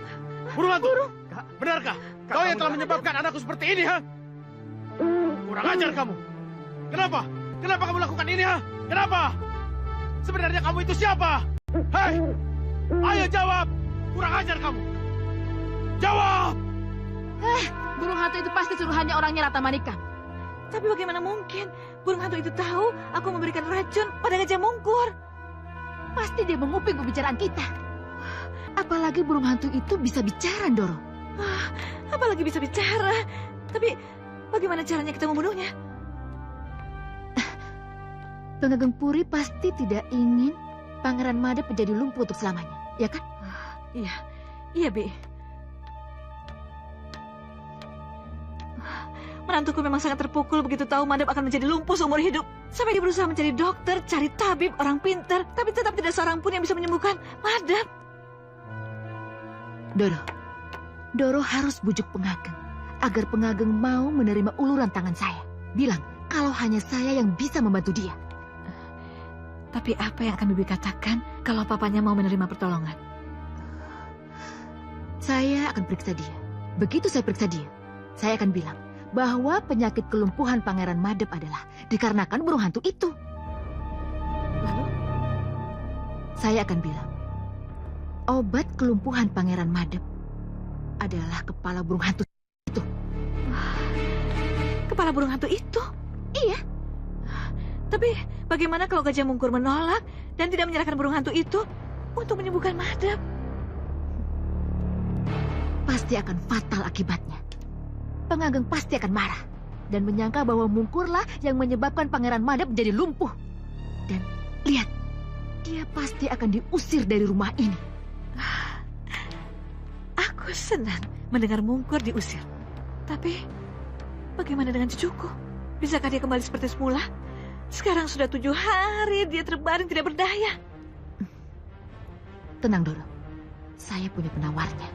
Burung hantu! Kak! Benarkah? Kak, Kau yang kamu telah jangan- menyebabkan anakku seperti ini, ha? Kurang ajar kamu! Kenapa? Kenapa kamu lakukan ini, ha? Kenapa? Sebenarnya kamu itu siapa? Hei! Ayo jawab! Kurang ajar kamu! Jawab! Burung hantu itu pasti suruhannya orangnya Rata Manikam. Tapi bagaimana mungkin burung hantu itu tahu aku memberikan racun pada Gajah Mungkur? Pasti dia menguping pembicaraan kita. Apalagi burung hantu itu bisa bicara, Doro. Apalagi bisa bicara. Tapi bagaimana caranya kita membunuhnya? Pengageng Puri pasti tidak ingin Pangeran Madep menjadi lumpuh untuk selamanya, ya kan? Iya, Bi. Menantuku memang sangat terpukul begitu tahu Madep akan menjadi lumpuh seumur hidup. Sampai dia berusaha mencari dokter, cari tabib, orang pintar, tapi tetap tidak seorang pun yang bisa menyembuhkan Madep. Doro harus bujuk Pengageng agar Pengageng mau menerima uluran tangan saya. Bilang kalau hanya saya yang bisa membantu dia. Tapi apa yang akan Bibi katakan kalau papanya mau menerima pertolongan? Saya akan periksa dia. Begitu saya periksa dia, saya akan bilang bahwa penyakit kelumpuhan Pangeran Madep adalah dikarenakan burung hantu itu. Lalu? Saya akan bilang, obat kelumpuhan Pangeran Madep adalah kepala burung hantu itu. Kepala burung hantu itu? Iya. Tapi bagaimana kalau Gajah Mungkur menolak dan tidak menyerahkan burung hantu itu untuk menyembuhkan Madep? Pasti akan fatal akibatnya. Pengageng pasti akan marah dan menyangka bahwa Mungkurlah yang menyebabkan Pangeran Madep menjadi lumpuh. Dan lihat, dia pasti akan diusir dari rumah ini. Aku senang mendengar Mungkur diusir. Tapi bagaimana dengan cucuku? Bisakah dia kembali seperti semula? Sekarang sudah 7 hari dia terbaring tidak berdaya. Tenang, Doro. Saya punya penawarnya.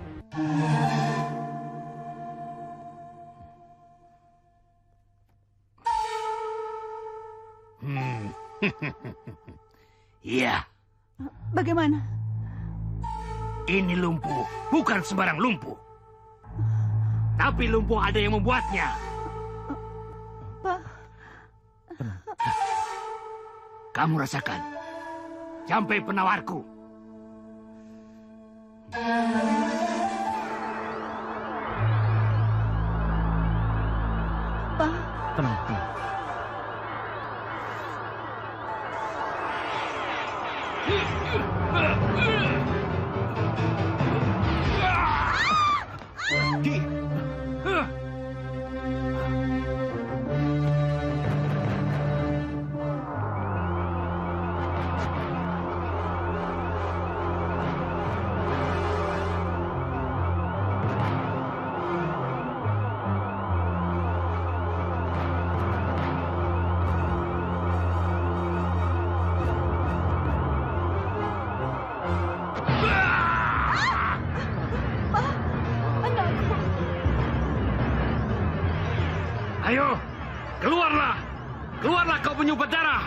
Iya. Bagaimana? Ini lumpuh, bukan sembarang lumpuh. Tapi lumpuh ada yang membuatnya. Pak. Kamu rasakan. Sampai penawarku. Pak. Tenang. Ki. Ayo, keluarlah. Keluarlah kau penyumbat darah.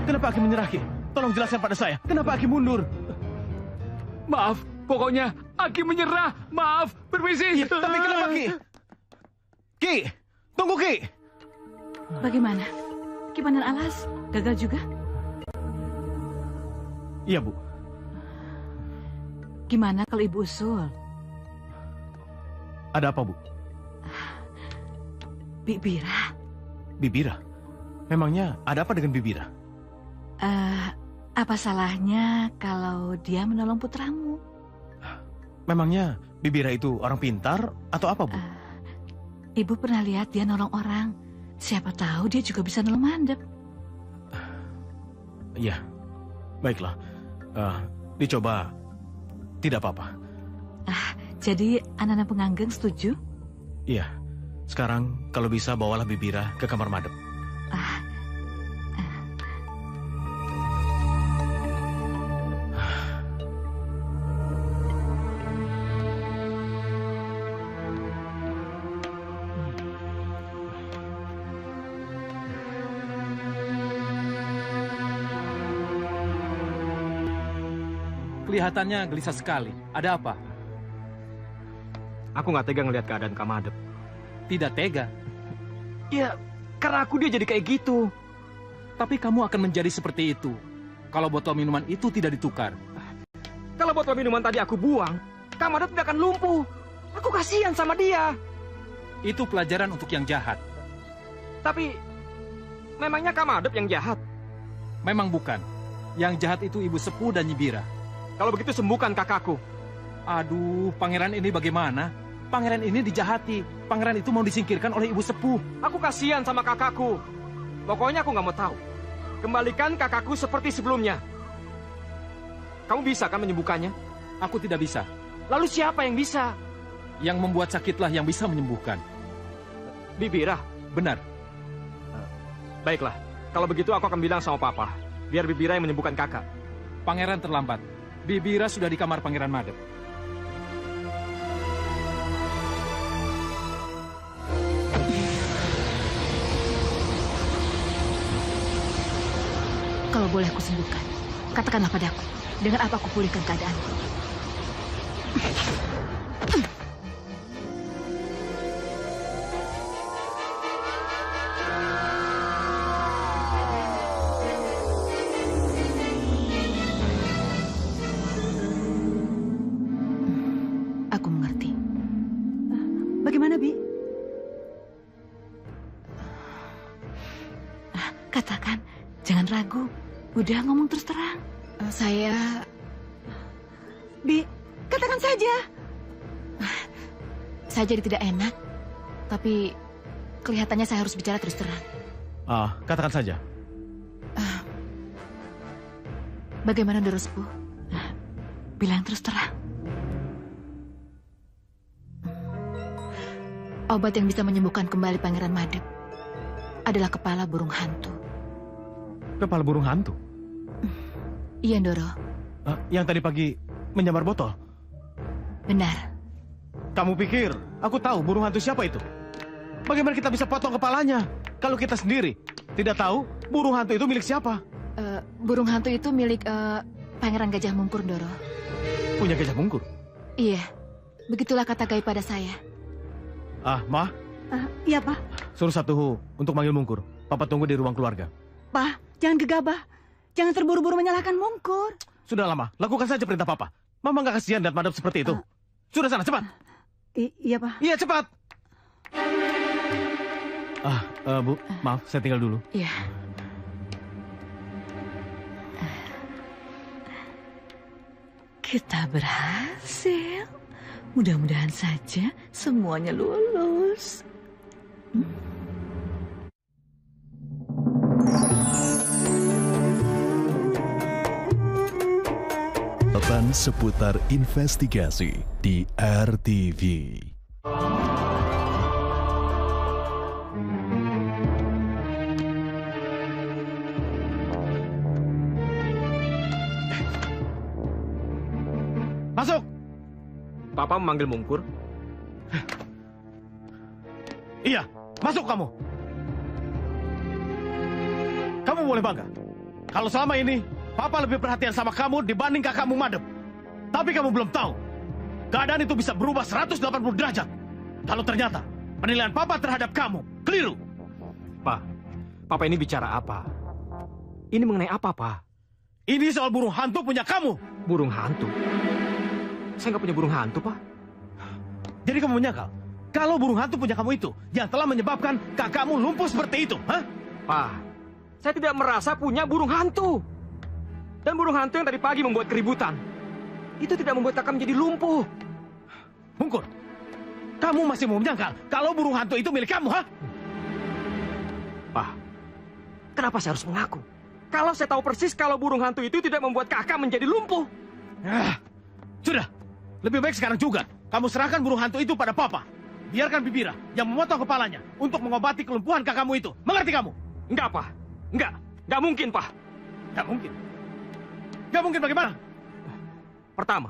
Kenapa Aki menyerah, Ki? Tolong jelaskan pada saya, kenapa Aki mundur? Maaf, pokoknya Aki menyerah. Maaf, permisi. Ya, tapi kenapa, Ki? Ki, tunggu, Ki. Bagaimana? Ki Pandan Alas gagal juga? Iya, Bu. Gimana kalau Ibu usul? Ada apa, Bu? Bibira. Bibira? Memangnya ada apa dengan Bibira? Apa salahnya kalau dia menolong putramu? Memangnya Bibira itu orang pintar atau apa, Bu? Ibu pernah lihat dia nolong orang. Siapa tahu dia juga bisa nolong mandep. Iya, baiklah. Dicoba, tidak apa-apa. Jadi anak-anak penganggeng setuju? Iya, sekarang kalau bisa bawalah Bibira ke kamar madep. Kelihatannya gelisah sekali. Ada apa? Aku nggak tega ngelihat keadaan Kak Madep. Tidak tega? Ya, karena aku dia jadi kayak gitu. Tapi kamu akan menjadi seperti itu kalau botol minuman itu tidak ditukar. Kalau botol minuman tadi aku buang, Kak Madep tidak akan lumpuh. Aku kasihan sama dia. Itu pelajaran untuk yang jahat. Tapi, memangnya Kak Madep yang jahat? Memang bukan. Yang jahat itu Ibu Sepuh dan Nyibira. Kalau begitu sembuhkan kakakku. Aduh, pangeran ini bagaimana? Pangeran ini dijahati. Pangeran itu mau disingkirkan oleh Ibu Sepuh. Aku kasihan sama kakakku. Pokoknya aku nggak mau tahu. Kembalikan kakakku seperti sebelumnya. Kamu bisa kan menyembuhkannya? Aku tidak bisa. Lalu siapa yang bisa? Yang membuat sakitlah yang bisa menyembuhkan. Bibira? Benar. Baiklah, kalau begitu aku akan bilang sama Papa. Biar Bibira yang menyembuhkan kakak. Pangeran terlambat. Bibira sudah di kamar Pangeran Madep. Kalau boleh aku sembuhkan, katakanlah padaku, dengan apa aku pulihkan keadaanku? Aku mengerti. Bagaimana, Bi? Katakan, jangan ragu. Udah ngomong terus terang. Saya... Bi, katakan saja. Saya jadi tidak enak, tapi kelihatannya saya harus bicara terus terang. Katakan saja. Bagaimana, Doro Sepuh? Bilang terus terang. Obat yang bisa menyembuhkan kembali Pangeran Madep adalah kepala burung hantu. Kepala burung hantu? Iya, Ndoro. Yang tadi pagi menyamar botol? Benar. Kamu pikir aku tahu burung hantu siapa itu? Bagaimana kita bisa potong kepalanya kalau kita sendiri tidak tahu burung hantu itu milik siapa? Burung hantu itu milik Pangeran Gajah Mungkur, Ndoro. Punya Gajah Mungkur? Iya, begitulah kata gaib pada saya. Ma? Iya, Pak. Suruh satu untuk manggil Mungkur. Papa tunggu di ruang keluarga. Pak, jangan gegabah. Jangan terburu-buru menyalahkan Mungkur. Sudah lama, lakukan saja perintah Papa. Mama nggak kasihan lihat Madep seperti itu. Sudah sana, cepat. Iya, Pak. Iya, cepat. Bu, maaf, saya tinggal dulu. Iya. Kita berhasil. Mudah-mudahan saja semuanya lulus. Catatan seputar investigasi di RTV. Masuk! Papa memanggil Mungkur? Iya, masuk kamu. Kamu boleh bangga. Kalau selama ini, Papa lebih perhatian sama kamu dibanding kakakmu Madep. Tapi kamu belum tahu, keadaan itu bisa berubah 180 derajat. Kalau ternyata penilaian Papa terhadap kamu keliru. Papa ini bicara apa? Ini mengenai apa, Pak? Ini soal burung hantu punya kamu. Burung hantu? Saya nggak punya burung hantu, Pak. Jadi kamu menyangkal kalau burung hantu punya kamu itu yang telah menyebabkan kakakmu lumpuh seperti itu, hah? Pak, saya tidak merasa punya burung hantu. Dan burung hantu yang tadi pagi membuat keributan, itu tidak membuat kakak menjadi lumpuh. Mungkur, kamu masih mau menyangkal kalau burung hantu itu milik kamu, hah? Pak, kenapa saya harus mengaku? Kalau saya tahu persis kalau burung hantu itu tidak membuat kakak menjadi lumpuh. Sudah, lebih baik sekarang juga kamu serahkan burung hantu itu pada Papa. Biarkan Bibira yang memotong kepalanya untuk mengobati kelumpuhan kakakmu itu. Mengerti kamu? Enggak, Pak. Enggak mungkin, Pak. Enggak mungkin. Enggak mungkin bagaimana? Pertama,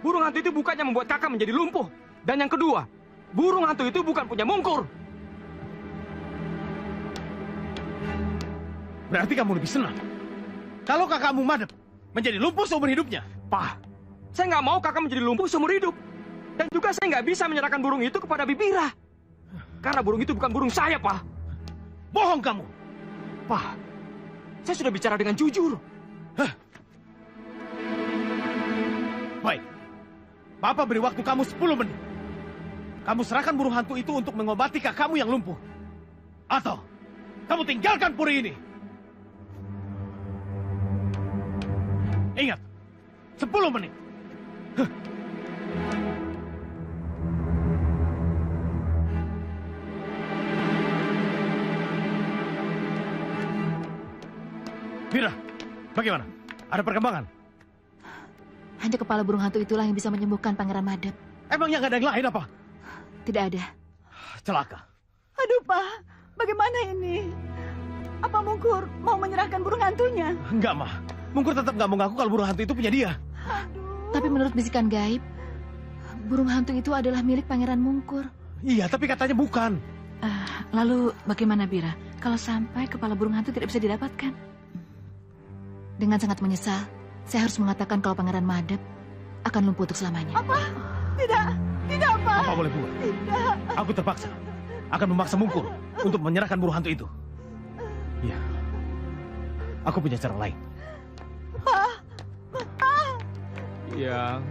burung hantu itu bukannya membuat kakak menjadi lumpuh. Dan yang kedua, burung hantu itu bukan punya Mungkur. Berarti kamu lebih senang kalau kakakmu Madep menjadi lumpuh seumur hidupnya. Pak, saya nggak mau kakak menjadi lumpuh seumur hidup. Dan juga saya nggak bisa menyerahkan burung itu kepada Bibira. Karena burung itu bukan burung saya, Pak. Bohong kamu. Pak, saya sudah bicara dengan jujur. Baik. Papa beri waktu kamu 10 menit. Kamu serahkan burung hantu itu untuk mengobati kakakmu yang lumpuh. Atau kamu tinggalkan puri ini. Ingat, 10 menit. Bira, bagaimana? Ada perkembangan? Hanya kepala burung hantu itulah yang bisa menyembuhkan Pangeran Madep. Emangnya nggak ada yang lain apa? Tidak ada. Celaka. Aduh, Pak. Bagaimana ini? Apa Mungkur mau menyerahkan burung hantunya? Enggak, Ma. Mungkur tetap nggak mau ngaku kalau burung hantu itu punya dia. Tapi menurut bisikan gaib, burung hantu itu adalah milik Pangeran Mungkur. Iya, tapi katanya bukan. Lalu bagaimana, Bira? Kalau sampai kepala burung hantu tidak bisa didapatkan? Dengan sangat menyesal, saya harus mengatakan kalau Pangeran Madep akan lumpuh untuk selamanya. Apa? Tidak, Pak. Apa boleh buat? Tidak. Aku terpaksa akan memaksa Mungkur untuk menyerahkan burung hantu itu. Iya. Aku punya cara lain. Eyang.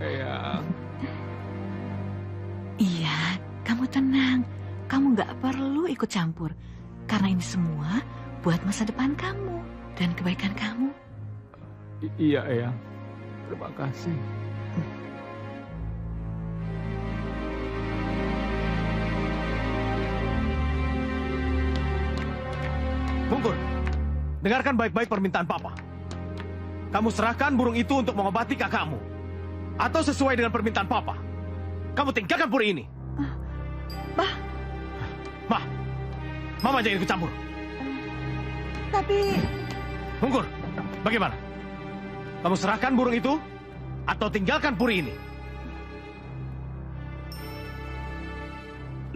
Eyang. Iya, kamu tenang. Kamu nggak perlu ikut campur. Karena ini semua buat masa depan kamu dan kebaikan kamu. Iya, Eyang. Terima kasih. Mungkur, dengarkan baik-baik permintaan Papa. Kamu serahkan burung itu untuk mengobati kakakmu. Atau sesuai dengan permintaan Papa, kamu tinggalkan puri ini. Mama jangan ikut campur. Tapi... Mungkur, bagaimana? Kamu serahkan burung itu atau tinggalkan puri ini?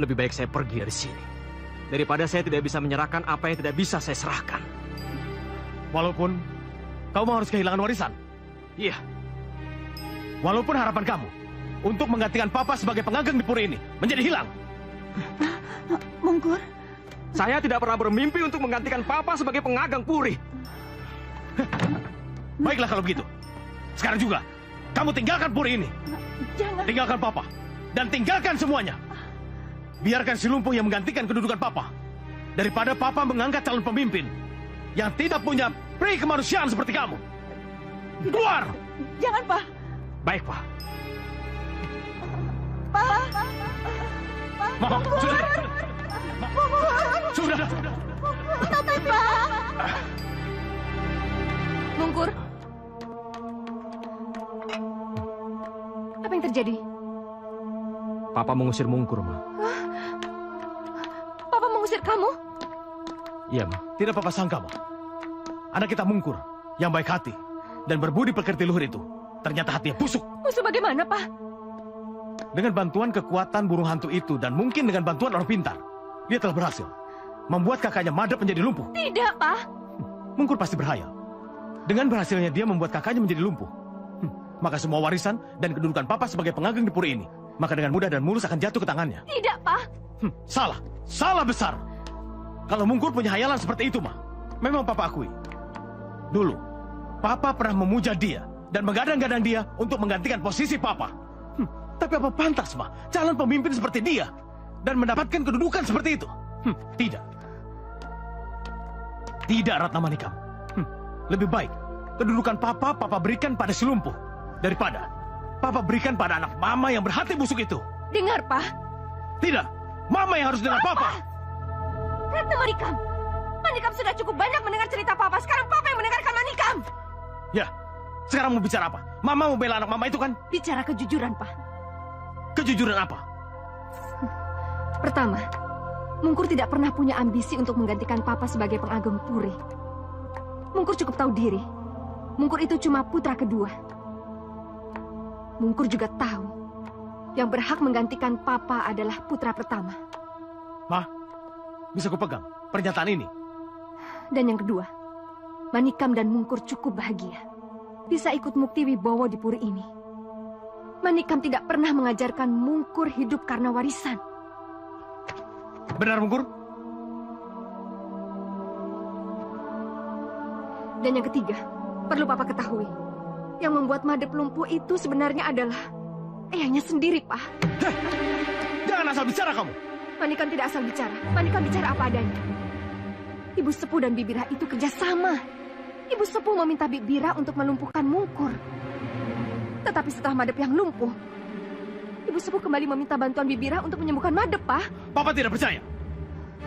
Lebih baik saya pergi dari sini. Daripada saya tidak bisa menyerahkan apa yang tidak bisa saya serahkan. Walaupun kamu harus kehilangan warisan. Iya. Walaupun harapan kamu untuk menggantikan Papa sebagai pengageng di puri ini menjadi hilang. Mungkur? Saya tidak pernah bermimpi untuk menggantikan Papa sebagai pengageng puri. Baiklah kalau begitu. Sekarang juga, kamu tinggalkan puri ini. Jangan. Tinggalkan Papa. Dan tinggalkan semuanya. Biarkan si lumpuh yang menggantikan kedudukan Papa. Daripada Papa mengangkat calon pemimpin yang tidak punya pri kemanusiaan seperti kamu. Keluar! Jangan, Pak. Baik, Pak. Pak. Mama, sudah. Sudah. Tapi, Pak. Mungkur. Apa yang terjadi? Papa mengusir Mungkur, Ma. Papa mengusir kamu? Iya, Ma. Tidak Papa sangka, Ma. Anak kita Mungkur yang baik hati dan berbudi pekerti luhur itu ternyata hatinya busuk. Busuk bagaimana, Pak? Dengan bantuan kekuatan burung hantu itu dan mungkin dengan bantuan orang pintar, dia telah berhasil membuat kakaknya Madep menjadi lumpuh. Tidak, Pak. Mungkur pasti berhayal. Dengan berhasilnya dia membuat kakaknya menjadi lumpuh. Maka semua warisan dan kedudukan Papa sebagai pengageng di puri ini, maka dengan mudah dan mulus akan jatuh ke tangannya. Tidak, Pak. Salah. Salah besar. Kalau Mungkur punya hayalan seperti itu, Ma, memang Papa akui. Dulu, Papa pernah memuja dia dan menggadang-gadang dia untuk menggantikan posisi Papa. Tapi apa pantas, Ma, calon pemimpin seperti dia dan mendapatkan kedudukan seperti itu? Tidak. Tidak, Ratna Manikam. Lebih baik kedudukan Papa berikan pada si lumpuh daripada Papa berikan pada anak Mama yang berhati busuk itu. Dengar, Pak. Tidak. Mama yang harus dengar Papa. Ratna Manikam. Manikam sudah cukup banyak mendengar cerita Papa. Sekarang Papa yang mendengarkan Manikam. Ya, sekarang mau bicara apa? Mama mau bela anak Mama itu kan? Bicara kejujuran, Pak. Kejujuran apa? Pertama, Mungkur tidak pernah punya ambisi untuk menggantikan Papa sebagai pengageng puri. Mungkur cukup tahu diri. Mungkur itu cuma putra kedua. Mungkur juga tahu yang berhak menggantikan Papa adalah putra pertama. Ma, bisa kupegang pernyataan ini? Dan yang kedua, Manikam dan Mungkur cukup bahagia bisa ikut Mukti Wibowo di puri ini. Manikam tidak pernah mengajarkan Mungkur hidup karena warisan. Benar, Mungkur? Dan yang ketiga, perlu Papa ketahui, yang membuat Madep lumpuh itu sebenarnya adalah ayahnya sendiri, Pak. Hei, jangan asal bicara kamu. Manikam tidak asal bicara. Manikam bicara apa adanya. Ibu Sepuh dan Bibira itu kerjasama. Ibu Sepuh meminta Bibira untuk melumpuhkan Mungkur. Tetapi setelah Madep yang lumpuh, Ibu Sepuh kembali meminta bantuan Bibira untuk menyembuhkan Madep, Pak. Papa tidak percaya.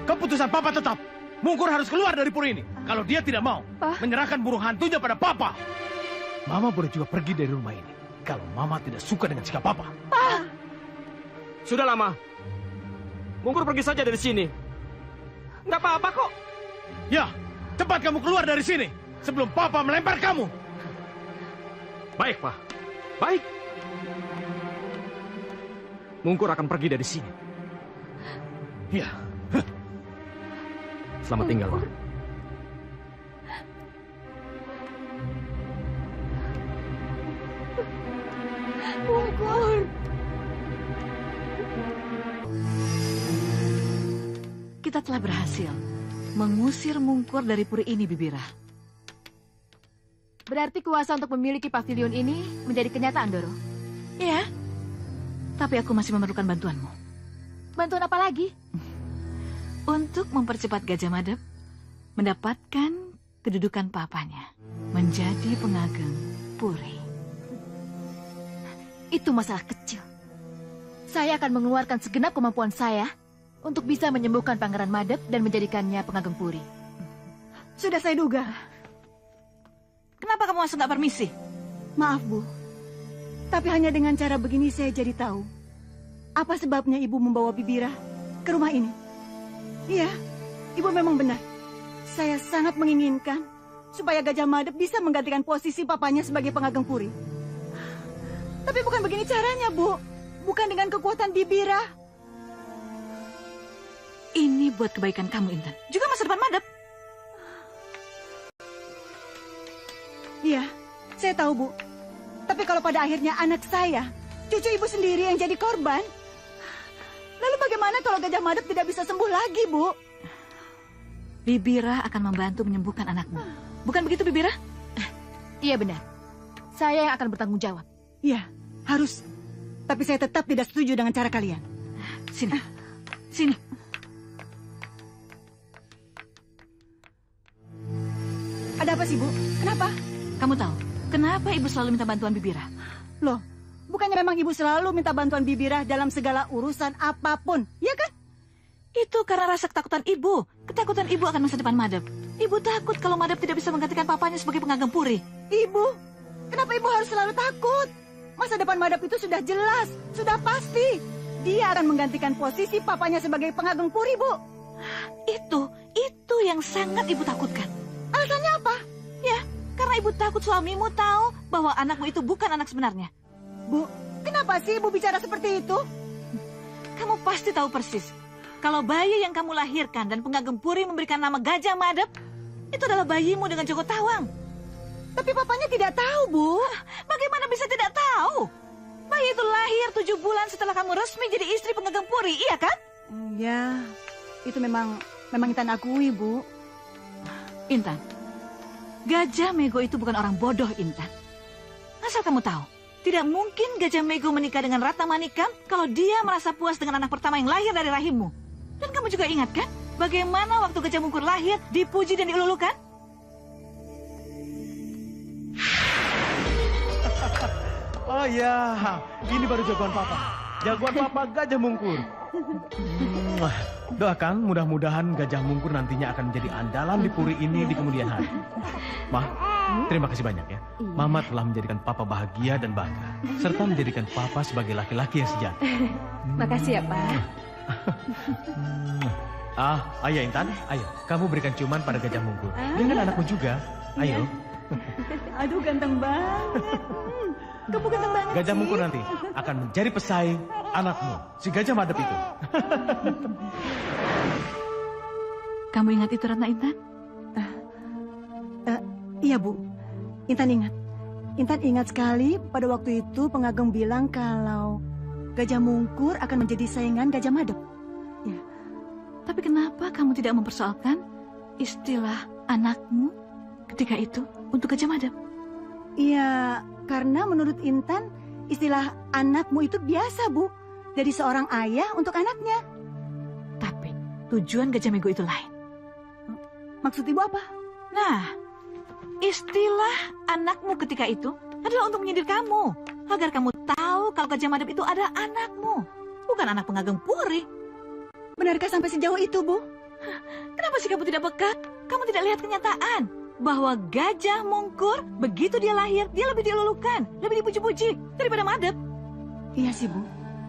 Keputusan Papa tetap. Mungkur harus keluar dari puri ini. Kalau dia tidak mau menyerahkan burung hantunya pada Papa. Mama boleh juga pergi dari rumah ini. Kalau Mama tidak suka dengan sikap Papa. Pak! Sudah lama. Mungkur pergi saja dari sini. Nggak apa-apa kok. Ya, cepat kamu keluar dari sini. Sebelum Papa melempar kamu. Baik, Pak. Baik. Mungkur akan pergi dari sini. Ya. Selamat tinggal, Ma. Mungkur. Kita telah berhasil mengusir Mungkur dari puri ini, Bibira. Berarti kuasa untuk memiliki pavilion ini menjadi kenyataan, Doro? Ya, tapi aku masih memerlukan bantuanmu. Bantuan apa lagi? Untuk mempercepat Gajah Madep mendapatkan kedudukan papanya menjadi pengageng puri. Itu masalah kecil. Saya akan mengeluarkan segenap kemampuan saya untuk bisa menyembuhkan Pangeran Madep dan menjadikannya pengageng puri. Sudah saya duga. Kenapa kamu langsung nggak permisi? Maaf, Bu. Tapi hanya dengan cara begini saya jadi tahu apa sebabnya Ibu membawa Bibira ke rumah ini. Iya, Ibu memang benar. Saya sangat menginginkan supaya Gajah Mada bisa menggantikan posisi papanya sebagai pengageng puri. Tapi bukan begini caranya, Bu. Bukan dengan kekuatan Bibirah. Ini buat kebaikan kamu, Intan. Juga masa depan Madep. Iya, saya tahu, Bu. Tapi kalau pada akhirnya anak saya, cucu Ibu sendiri yang jadi korban, lalu bagaimana kalau Gajah Mada tidak bisa sembuh lagi, Bu? Bibirah akan membantu menyembuhkan anakmu. Bukan begitu, Bibirah? Iya benar. Saya yang akan bertanggung jawab. Iya, harus. Tapi saya tetap tidak setuju dengan cara kalian. Sini. Sini. Ada apa sih, Bu? Kenapa? Kamu tahu, kenapa Ibu selalu minta bantuan Bibirah? Loh, bukannya memang Ibu selalu minta bantuan Bibirah dalam segala urusan apapun, ya kan? Itu karena rasa ketakutan Ibu. Ketakutan Ibu akan masa depan Madep. Ibu takut kalau Madep tidak bisa menggantikan papanya sebagai pengageng puri. Ibu, kenapa Ibu harus selalu takut? Masa depan Madep itu sudah jelas, sudah pasti. Dia akan menggantikan posisi papanya sebagai pengageng puri, Bu. Itu yang sangat Ibu takutkan. Alasannya apa? Ya, karena Ibu takut suamimu tahu bahwa anakmu itu bukan anak sebenarnya. Bu, kenapa sih Ibu bicara seperti itu? Kamu pasti tahu persis. Kalau bayi yang kamu lahirkan dan pengageng puri memberikan nama Gajah Madep, itu adalah bayimu dengan Joko Tawang. Tapi papanya tidak tahu, Bu. Bagaimana bisa tidak tahu? Bayi itu lahir 7 bulan setelah kamu resmi jadi istri pengageng puri, iya kan? Ya, itu memang Intan akui, Bu. Intan, Gajah Mego itu bukan orang bodoh, Intan. Asal kamu tahu, tidak mungkin Gajah Mego menikah dengan Ratna Manikam kalau dia merasa puas dengan anak pertama yang lahir dari rahimmu. Dan kamu juga ingat kan, bagaimana waktu Gajah Mungkur lahir, dipuji dan dilulukan? Oh ya, ini baru jagoan Papa. Jagoan Papa Gajah Mungkur. Doakan mudah-mudahan Gajah Mungkur nantinya akan menjadi andalan di puri ini di kemudian hari. Ma, terima kasih banyak ya. Mama telah menjadikan Papa bahagia dan bangga. Serta menjadikan Papa sebagai laki-laki yang sejati. Makasih ya, Pak. Ayo Intan, ayo. Kamu berikan ciuman pada Gajah Mungkur. Dengan anakmu juga. Ayo. Aduh, ganteng banget. Kamu ganteng banget Gajah sih. Mungkur nanti akan menjadi pesaing anakmu, si Gajah Madep itu. Kamu ingat itu, Ratna Intan? Iya, Bu. Intan ingat. Intan ingat sekali pada waktu itu pengageng bilang kalau Gajah Mungkur akan menjadi saingan Gajah Madep. Ya. Tapi kenapa kamu tidak mempersoalkan istilah anakmu ketika itu untuk Gajah Madep? Iya, karena menurut Intan istilah anakmu itu biasa, Bu. Dari seorang ayah untuk anaknya. Tapi tujuan Gajah Mego itu lain. Maksud Ibu apa? Nah, istilah anakmu ketika itu adalah untuk menyindir kamu. Agar kamu tahu kalau Gajah Madep itu ada anakmu. Bukan anak pengageng puri. Benarkah sampai sejauh itu, Bu? Kenapa sih kamu tidak peka? Kamu tidak lihat kenyataan. Bahwa Gajah Mungkur, begitu dia lahir, dia lebih dilulukan, lebih dipuji-puji daripada Madep. Iya sih, Bu.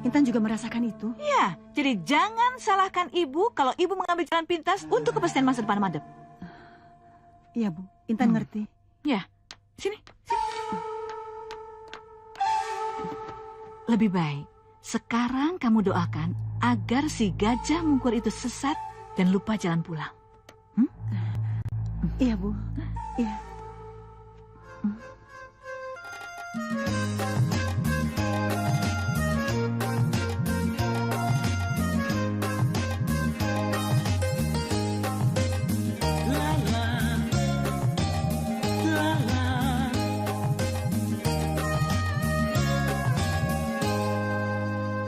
Intan juga merasakan itu. Iya, jadi jangan salahkan Ibu kalau Ibu mengambil jalan pintas untuk kepastian masa depan Madep. Iya, Bu. Intan ngerti. Ya, sini. Lebih baik, sekarang kamu doakan agar si Gajah Mungkur itu sesat dan lupa jalan pulang. Iya, Bu. Iya.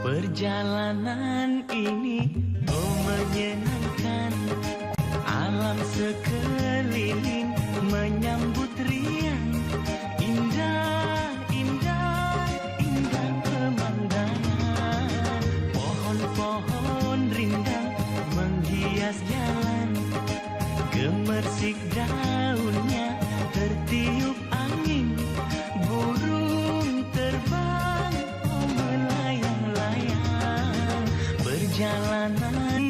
Perjalanan ini menyenangkan, alam sekeliling menyambut riang, indah, indah, indah pemandangan. Pohon-pohon rindang menghias jalan, gemersik daunnya tertiup angin, burung terbang melayang-layang. Berjalan perjalanan.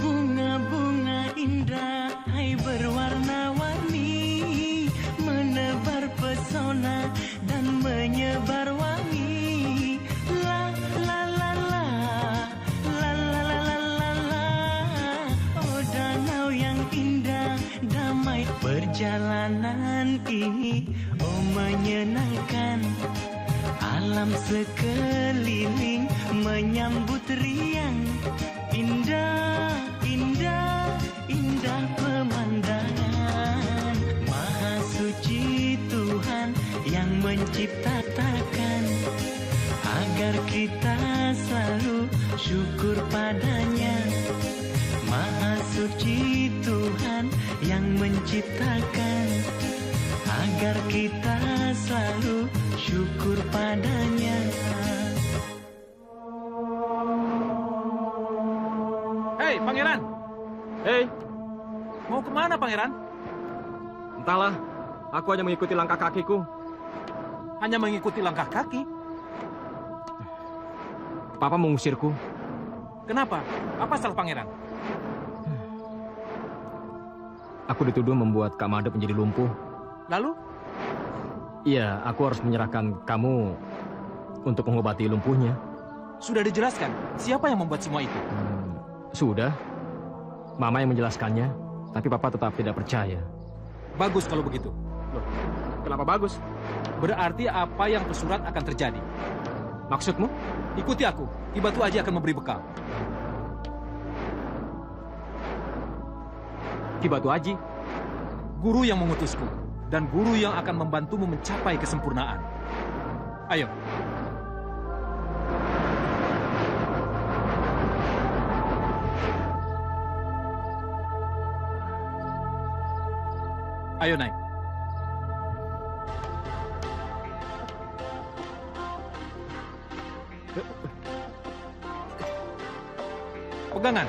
Bunga-bunga indah hai berwarna-warni, menebar pesona dan menyebar wangi. La la la la, la la la la la la. Oh danau yang indah, damai perjalanan ini. Oh menyenangkan, alam sekeliling menyambut riang. Indah, indah, indah pemandangan. Maha suci Tuhan yang menciptakan, agar kita selalu syukur padanya. Maha suci Tuhan yang menciptakan, agar kita selalu syukur padanya. Hei, Pangeran! Hei, Mau kemana, Pangeran? entahlah. Aku hanya mengikuti langkah kakiku. Hanya mengikuti langkah kaki? Papa mengusirku. Kenapa? Apa salah Pangeran? Aku dituduh membuat Kak Madep menjadi lumpuh. Lalu? Iya, aku harus menyerahkan kamu untuk mengobati lumpuhnya. Sudah dijelaskan, siapa yang membuat semua itu? Sudah. Mama yang menjelaskannya, tapi Papa tetap tidak percaya. Bagus kalau begitu. Loh, kenapa bagus? Berarti apa yang tersurat akan terjadi. Maksudmu? Ikuti aku, Ki Batu Aji akan memberi bekal. Ki Batu Aji? Guru yang mengutusku, dan guru yang akan membantumu mencapai kesempurnaan. Ayo. Ayo naik. Pegangan.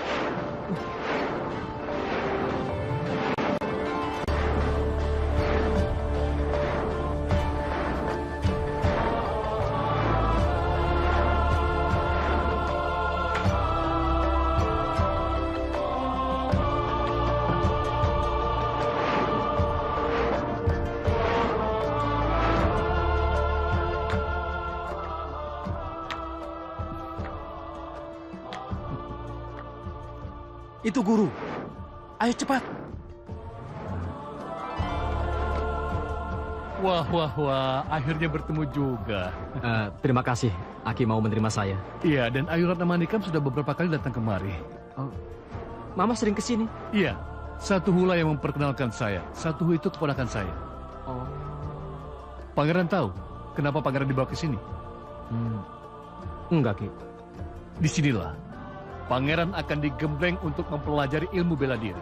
Itu guru. Ayo cepat. Wah, wah, wah. Akhirnya bertemu juga. Terima kasih. Aki mau menerima saya. Iya, dan Ayu Ratna Manikam sudah beberapa kali datang kemari. Oh, Mama sering kesini? Iya. Satu hula yang memperkenalkan saya. Satu itu keponakan saya. Oh. Pangeran tahu kenapa Pangeran dibawa ke sini? Enggak, Ki. Disinilah Pangeran akan digembleng untuk mempelajari ilmu bela diri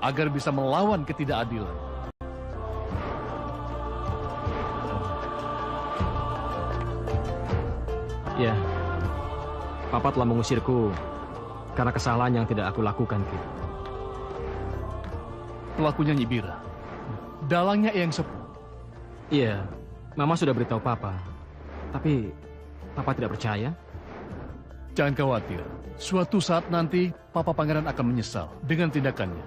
agar bisa melawan ketidakadilan. Ya, Papa telah mengusirku karena kesalahan yang tidak aku lakukan, Ki. Pelakunya Nyibira. Dalangnya Eyang Sepuh. Iya, Mama sudah beritahu Papa. Tapi Papa tidak percaya. Jangan khawatir. Suatu saat nanti, Papa Pangeran akan menyesal dengan tindakannya.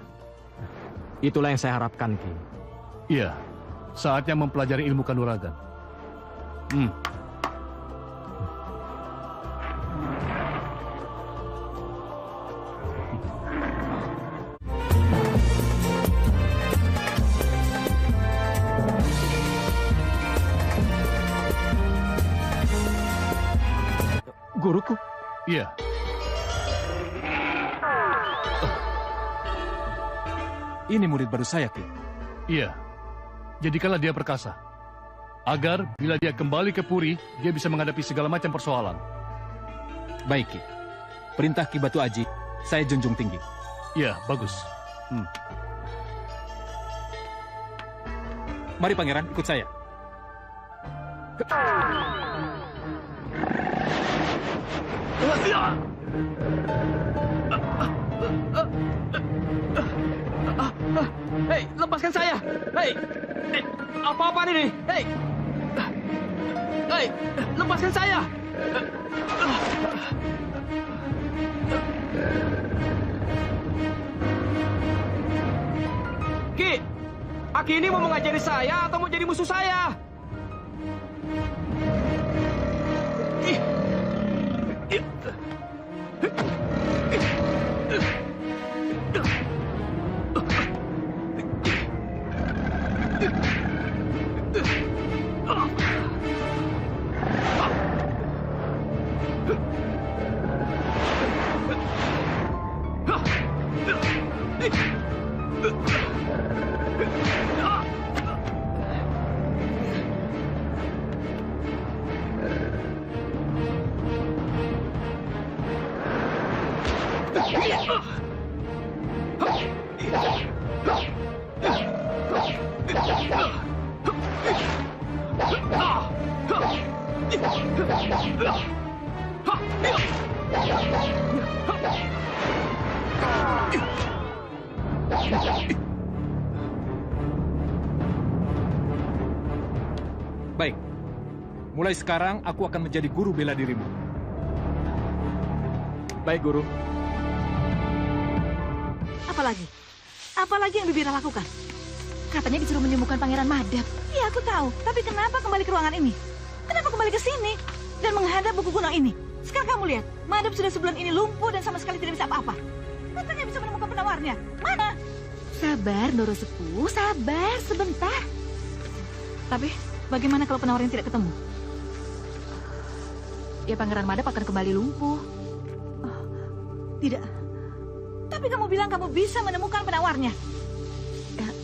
Itulah yang saya harapkan, Ki. Iya, saatnya mempelajari ilmu kanuragan. Guruku? Iya. Ini murid baru saya, Ki. Iya. Jadikanlah dia perkasa. Agar bila dia kembali ke Puri, dia bisa menghadapi segala macam persoalan. Baik, Ki. Perintah Ki Batu Aji, saya junjung tinggi. Iya, bagus. Mari Pangeran, ikut saya. Hei, lepaskan saya! Hei! Apa-apaan ini? Hei! Hei, lepaskan saya! Ki, Aki ini mau mengajari saya atau mau jadi musuh saya? Baik, mulai sekarang aku akan menjadi guru bela dirimu. Baik, Guru. Apalagi? Apalagi yang Bibira lakukan? Katanya disuruh menyembuhkan Pangeran Madap. Iya, aku tahu. Tapi kenapa kembali ke ruangan ini? Kenapa kembali ke sini? Dan menghadap buku kuno ini? Sekarang kamu lihat, Madap sudah sebulan ini lumpuh dan sama sekali tidak bisa apa-apa. Katanya bisa menemukan penawarnya. Mana? Sabar, Ndoro Sepuh. Sabar, sebentar. Tapi, bagaimana kalau penawarnya tidak ketemu? Ya, Pangeran Madap akan kembali lumpuh. Tidak. Tapi kamu bilang kamu bisa menemukan penawarnya.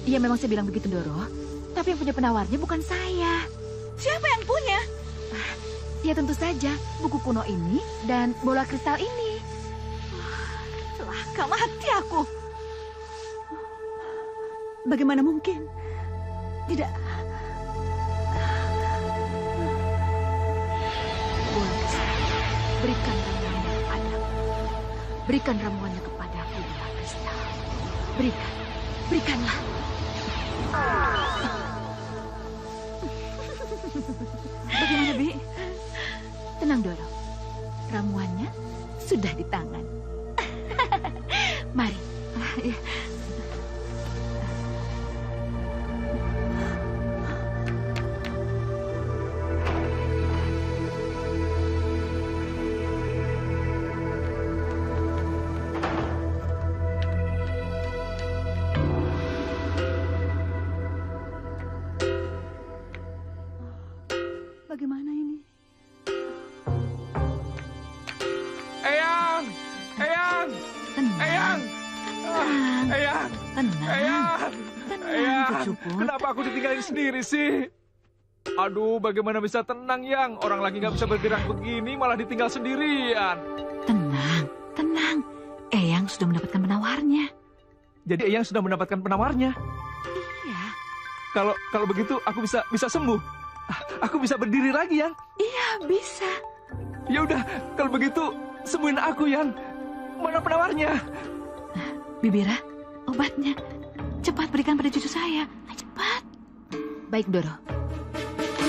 Ya, memang saya bilang begitu, Ndoro. Tapi yang punya penawarnya bukan saya. Siapa yang punya? Ya, tentu saja. Buku kuno ini dan bola kristal ini. Celaka mati aku. Bagaimana mungkin? Tidak. Bola kristal. Berikan ramuannya kepadaku. Berikan ramuannya kepadaku, bola kristal. Berikan. Berikanlah. Bagaimana, Bi? Tenang, Doro. Ramuannya sudah di tangan. Mari. Bagaimana ini? Eyang! Eyang! Tenang. Eyang! Tenang. Eyang! Tenang. Eyang! Tenang, Eyang! cucuku. Kenapa aku ditinggalin sendiri sih? Aduh, bagaimana bisa tenang, Yang? Orang lagi nggak bisa bergerak begini, malah ditinggal sendirian. Tenang, tenang. Eyang sudah mendapatkan penawarnya. Jadi Eyang sudah mendapatkan penawarnya? Iya. Kalau begitu, aku bisa sembuh. Aku bisa berdiri lagi, Yang. Iya, bisa. Ya udah, kalau begitu sembuhin aku, Yang. Mana penawarnya? Bibira, obatnya. Cepat berikan pada cucu saya. Cepat. Baik, Doro.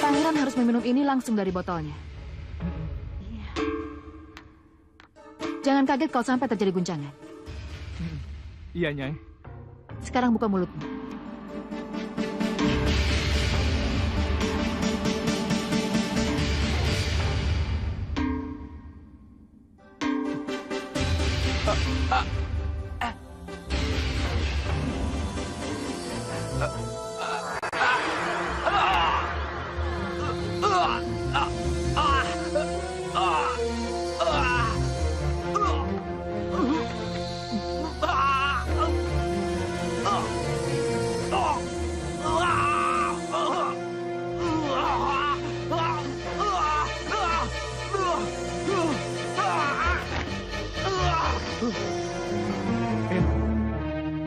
Pangeran harus meminum ini langsung dari botolnya. Iya. Jangan kaget kalau sampai terjadi guncangan. Iya, Nyai. Sekarang buka mulutmu.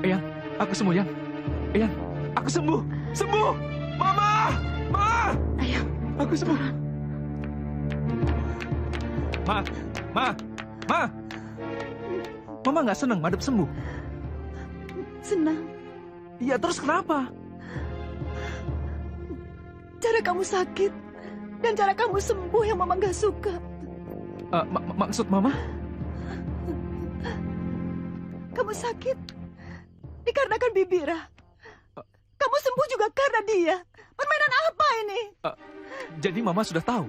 Eyang, aku sembuh, Yang. Eyang, aku sembuh. Sembuh. Mama! Ma! Ayo. Aku sembuh. Ma! Mama nggak senang Madep sembuh? Senang. Iya, terus kenapa? Cara kamu sakit dan cara kamu sembuh yang Mama gak suka. Maksud Mama? Kamu sakit dikarenakan Bibira. Kamu sembuh juga karena dia. Permainan apa ini? Jadi Mama sudah tahu?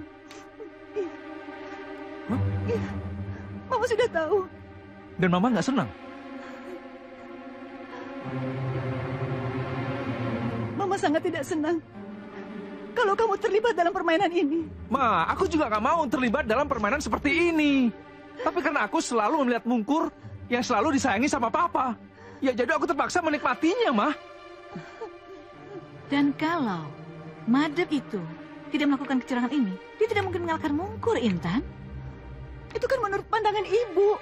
Iya, Mama sudah tahu. Dan Mama nggak senang? Mama sangat tidak senang kalau kamu terlibat dalam permainan ini. Ma, aku juga nggak mau terlibat dalam permainan seperti ini. Tapi karena aku selalu melihat Mungkur yang selalu disayangi sama Papa. Ya jadi aku terpaksa menikmatinya, Ma. Dan kalau Madep itu tidak melakukan kecurangan ini, dia tidak mungkin mengalahkan Mungkur, Intan. Itu kan menurut pandangan ibu.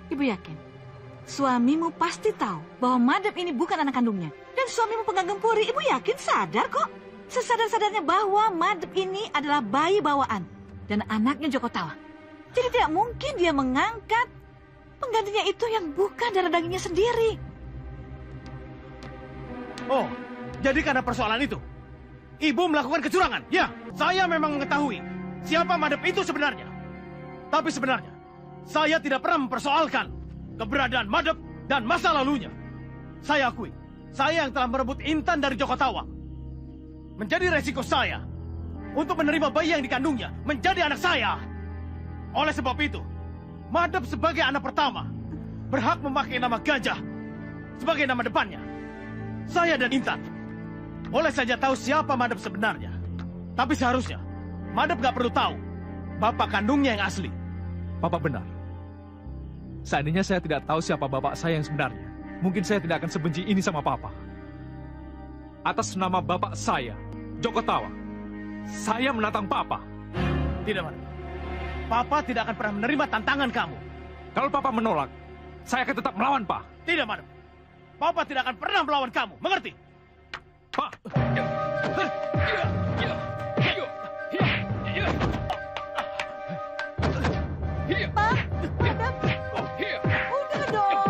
Ibu yakin suamimu pasti tahu bahwa Madep ini bukan anak kandungnya. Dan suamimu Penggagem Puri, ibu yakin sadar kok. Sesadar-sadarnya bahwa Madep ini adalah bayi bawaan dan anaknya Joko Tawa. Jadi tidak mungkin dia mengangkat penggantinya itu yang bukan darah dagingnya sendiri. Oh, jadi karena persoalan itu, ibu melakukan kecurangan? Ya, saya memang mengetahui siapa Madep itu sebenarnya. Tapi sebenarnya, saya tidak pernah mempersoalkan keberadaan Madep dan masa lalunya. Saya akui, saya yang telah merebut Intan dari Joko Tawa. Menjadi resiko saya untuk menerima bayi yang dikandungnya menjadi anak saya. Oleh sebab itu, Madep sebagai anak pertama berhak memakai nama Gajah sebagai nama depannya. Saya dan Intan boleh saja tahu siapa Madep sebenarnya. Tapi seharusnya Madep gak perlu tahu bapak kandungnya yang asli. Papa benar. Seandainya saya tidak tahu siapa bapak saya yang sebenarnya, mungkin saya tidak akan sebenci ini sama Papa. Atas nama bapak saya, Joko Tawa, saya menantang Papa. Tidak, Madep. Papa tidak akan pernah menerima tantangan kamu. Kalau Papa menolak, saya akan tetap melawan, Pak. Tidak, Madep. Papa tidak akan pernah melawan kamu. Mengerti? Pak. Udah dong.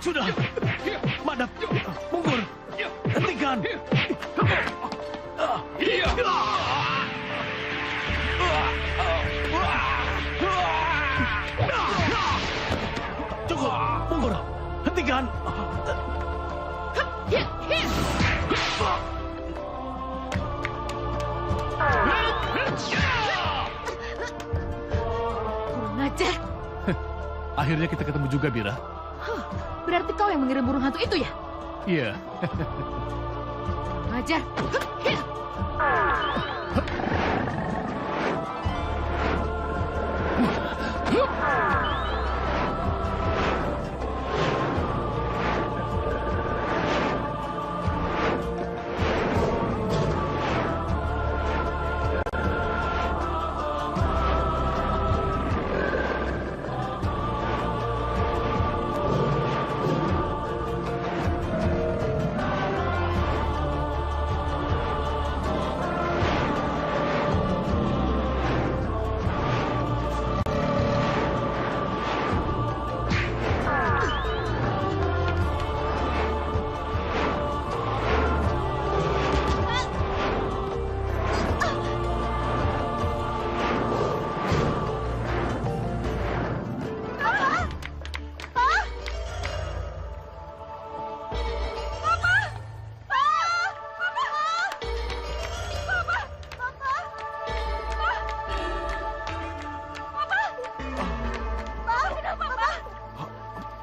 Sudah. Madep, Mungkur, hentikan. Cukup, Mungkur, hentikan. Kurang ajar. Akhirnya kita ketemu juga, Bira. Berarti kau yang mengirim burung hantu itu ya? Iya. Kurang ajar.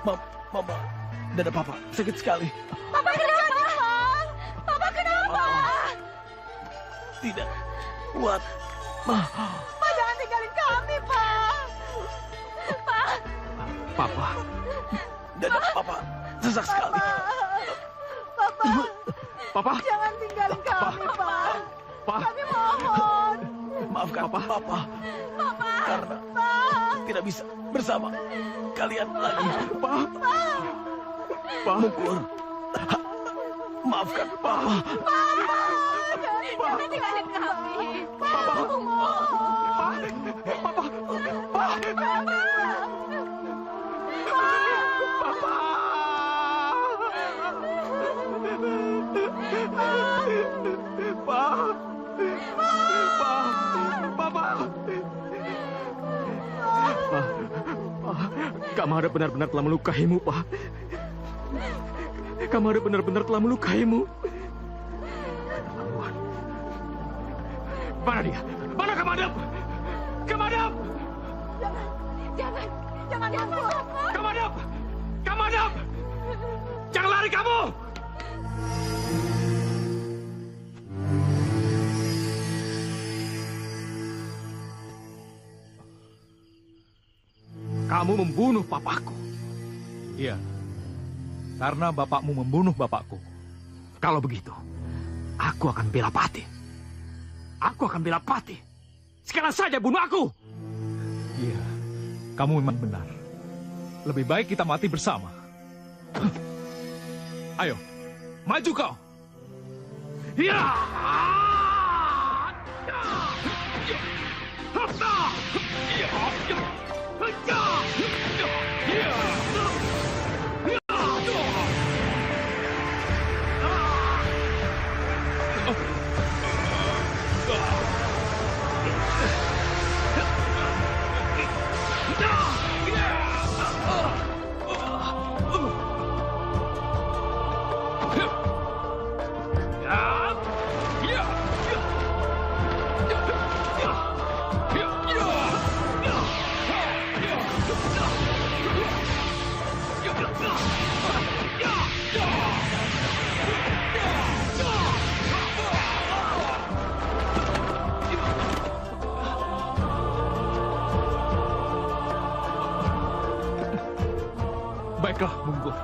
Mama, dada papa sakit sekali. Papa kenapa? Papa kenapa? Tidak kuat. Ma. Pak, jangan tinggalin kami, Pak. Pak. Papa, dada papa sesak sekali. Papa. Papa. Jangan tinggalin kami, Pak. Pak. Kami mohon. Maafkan papa. Papa. Karena tidak bisa bersama kalian lagi. Pak. Mungkur. Maafkan papa. Jangan tinggalin kami. Papa. Aku mohon. Papa. Kamada benar-benar telah melukaimu, Pak. Kamada benar-benar telah melukaimu. Mana dia? Mana Kamadap? Kamadap! Jangan, Papa. Kamadap! Kamadap! Jangan lari kamu! Kamu membunuh papaku. Iya, karena bapakmu membunuh bapakku. Kalau begitu, aku akan bela Pati. Aku akan bela Pati. Sekarang saja bunuh aku. Iya, kamu memang benar. Lebih baik kita mati bersama. Ayo, maju kau. Ya! Baiklah, Mungkur.